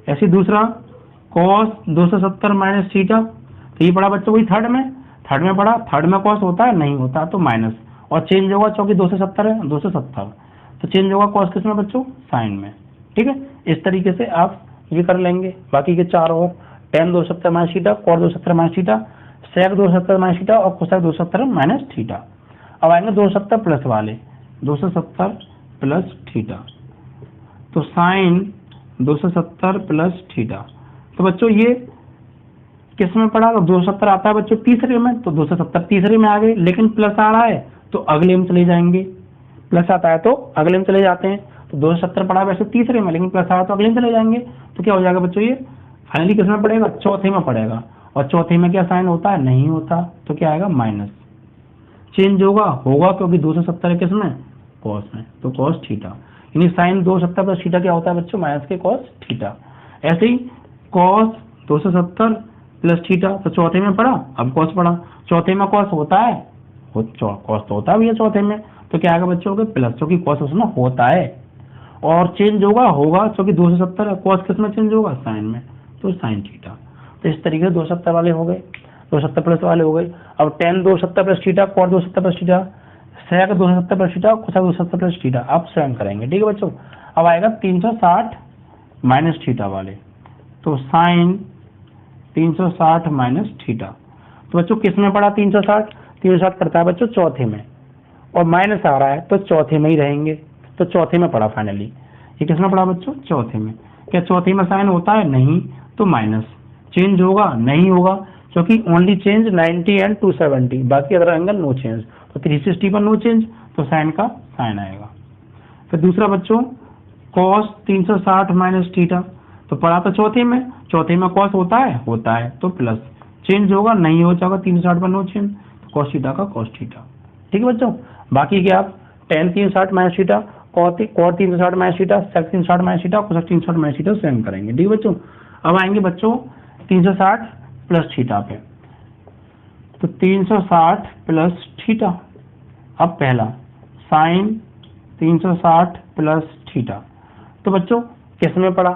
ऐसे दूसरा कॉस 270 माइनस थीटा, तो ये पड़ा बच्चों वही थर्ड में पड़ा, थर्ड में कॉस होता है नहीं होता, तो माइनस, और चेंज होगा क्योंकि 270 है, 270, तो चेंज होगा कॉस किस में बच्चों, साइन में, ठीक है। इस तरीके से आप ये कर लेंगे। बाकी के चार और tan 270 minus theta, cot 270 minus theta, sec 270 minus theta और कोसेक 270 माइनस थीटा। अब आएंगे 270 प्लस वाले, 270 प्लस थीटा, तो साइन 270 प्लस थीटा। तो बच्चों ये किस में पड़ा, तो 270 आता है बच्चों तीसरे में, तो 270 तीसरे में आ गए, लेकिन प्लस आ रहा है तो अगले में चले जाएंगे, प्लस आता है तो अगले में चले जाते हैं। तो 270 पड़ा वैसे तीसरे में, लेकिन प्लस आया तो अगले में चले जाएंगे, तो क्या हो जाएगा बच्चों, ये फाइनली किस में पड़ेगा, चौथे में पड़ेगा, और चौथे में क्या साइन होता है, नहीं होता, तो क्या आएगा, माइनस, चेंज होगा क्योंकि 270 किस में, कॉस में, तो कॉस थीटा, यानी साइन 270 प्लस थीटा क्या होता है बच्चों, माइनस के कॉस थीटा। ऐसे ही कॉस 270 प्लस थीटा, तो चौथे में पड़ा, अब कॉस पड़ा, चौथे में कॉस होता है, कॉस तो होता भी है चौथे में, तो क्या आएगा बच्चों के प्लस, क्योंकि कॉस उसमें होता है, और चेंज होगा क्योंकि 270 है, कॉस किस में चेंज होगा, साइन में, तो साइन थीटा। तो इस तरीके से 270 वाले हो गए, 270 प्लस वाले हो गए। अब tan 270 plus theta, cot 270 plus theta, sec 270 plus theta, cosec 270 plus theta, आप स्वयं करेंगे, ठीक है बच्चों। अब आएगा 360 माइनस थीटा वाले, तो साइन 360 माइनस थीटा। तो बच्चों किस में पड़ा 360 पड़ता है बच्चों चौथे में, और माइनस आ रहा है तो चौथे में ही रहेंगे, तो चौथे में पड़ा फाइनली। ये किस में पड़ा बच्चों, चौथे में। क्या चौथे में साइन होता है, नहीं, तो माइनस, चेंज होगा, नहीं होगा, क्योंकि ओनली चेंज 90 एंड 270, बाकी अदर एंगल नो चेंज, तो 360 पर नो चेंज, तो साइन का साइन आएगा। फिर दूसरा बच्चों कॉस 360 माइनस थीटा, तो पड़ा तो चौथे में कॉस होता है तो प्लस, चेंज होगा, नहीं हो जाएगा 360 पर नो चेंज, तो कॉस थीटा का कॉस थीटा, ठीक है बच्चों। बाकी क्या आप tan 360 minus theta, cot 360 minus theta, sec 360 minus theta, cosec 360 minus theta same करेंगे, ठीक है बच्चों। अब आएंगे बच्चों 360 प्लस थीटा पे, तो 360 प्लस थीटा, अब पहला साइन 360 प्लस थीटा, तो बच्चों किस में पड़ा,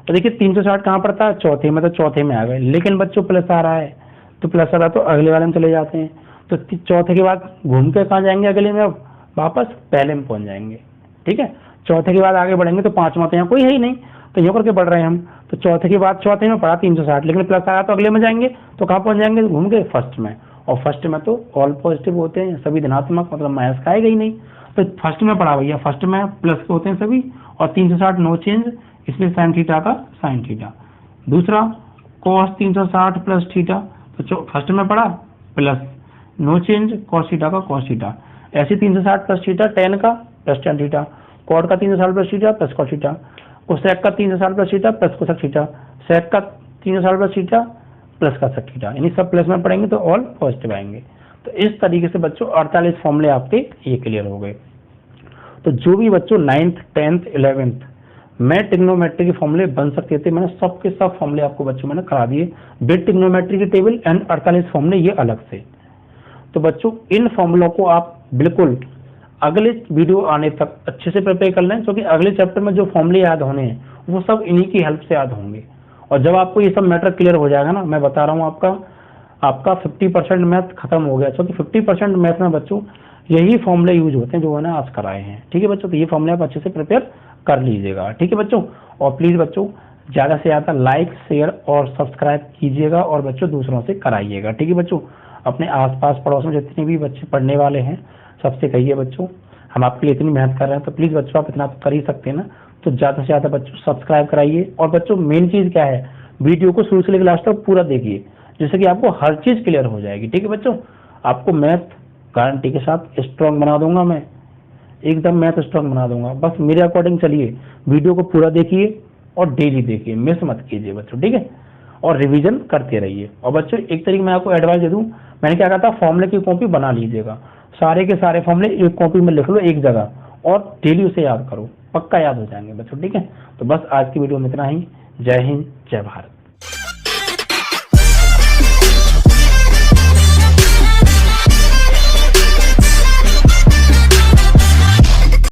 तो देखिए 360 कहाँ पड़ता है, चौथे में, तो चौथे में आ गए, लेकिन बच्चों प्लस आ रहा है, तो प्लस आ रहा तो अगले वाले में चले जाते हैं, तो चौथे के बाद घूम के कहाँ जाएंगे अगले में, अब वापस पहले में पहुंच जाएंगे, ठीक है। चौथे के बाद आगे बढ़ेंगे तो पांचवा तो यहाँ कोई है ही नहीं, तो यहाँ करके बढ़ रहे हैं हम, तो चौथे के बाद चौथे में पड़ा 360, लेकिन प्लस आया तो अगले में जाएंगे, तो कहाँ पहुंच जाएंगे, घूम के फर्स्ट में, और फर्स्ट में तो ऑल पॉजिटिव होते हैं सभी, धनात्मक, मतलब माइनस का आएगा ही नहीं, तो फर्स्ट में पड़ा भैया, फर्स्ट में प्लस के होते हैं सभी, और 360 नो चेंज, इसलिए साइन थीटा का साइन थीटा। दूसरा कॉस 360 प्लस थीटा, तो फर्स्ट में पड़ा plus, no change, cos theta का कॉस थीटा। ऐसे 360 प्लस थीटा टेन का प्लस टेन थीटा, कॉट का 360 plus theta plus cos theta, cosec का 360 plus theta plus cosec theta, sec का 360 प्लस थीटा प्लस का सेक थीटा, यानी सब प्लस में पढ़ेंगे तो ऑल पॉजिटिव आएंगे। तो इस तरीके से बच्चों 48 फॉर्मूले आपके ये क्लियर हो गए। तो जो भी बच्चों 9th 10th 11th में ट्रिग्नोमेट्री के फॉर्मूले बन सकते थे, मैंने सबके सब फॉर्मूले आपको बच्चों मैंने करा दिए, विद ट्रिग्नोमेट्री की टेबल एंड 48 फॉर्मूले ये अलग से। तो बच्चों इन फॉर्मूलों को आप बिल्कुल अगले वीडियो आने तक अच्छे से प्रिपेयर कर लें, क्योंकि अगले चैप्टर में जो फॉर्मूले याद होने हैं वो सब इन्हीं की हेल्प से याद होंगे। और जब आपको ये सब मैटर क्लियर हो जाएगा ना, मैं बता रहा हूँ आपका 50% मैथ खत्म हो गया, क्योंकि 50% मैथ में बच्चों यही फॉर्मूले यूज होते हैं जो मैंने आज कराए हैं, ठीक है बच्चों। तो ये फॉर्मूले आप अच्छे से प्रिपेयर कर लीजिएगा, ठीक है बच्चों। और प्लीज़ बच्चों ज़्यादा से ज़्यादा लाइक शेयर और सब्सक्राइब कीजिएगा, और बच्चों दूसरों से कराइएगा, ठीक है बच्चों। अपने आसपास पड़ोस में जितने भी बच्चे पढ़ने वाले हैं सबसे कहिए बच्चों, हम आपके लिए इतनी मेहनत कर रहे हैं, तो प्लीज़ बच्चों आप इतना तो कर ही सकते हैं ना, तो ज़्यादा से ज़्यादा बच्चों सब्सक्राइब कराइए। और बच्चों मेन चीज़ क्या है, वीडियो को शुरू से लेकर लास्ट तक पूरा देखिए, जिससे कि आपको हर चीज़ क्लियर हो जाएगी, ठीक है बच्चों। आपको मैथ गारंटी के साथ स्ट्रांग बना दूंगा, मैं एकदम मैथ स्ट्रांग बना दूंगा। बस मेरे अकॉर्डिंग चलिए, वीडियो को पूरा देखिए और डेली देखिए, मिस मत कीजिए बच्चों, ठीक है, और रिवीजन करते रहिए। और बच्चों एक तरीके मैं आपको एडवाइस दे दूं, मैंने क्या कहा था, फॉर्मूले की कॉपी बना लीजिएगा, सारे के सारे फॉर्मूले एक कॉपी में लिख लो एक जगह और डेली उसे याद करो, पक्का याद हो जाएंगे बच्चों, ठीक है। तो बस आज की वीडियो में इतना ही। जय हिंद, जय भारत।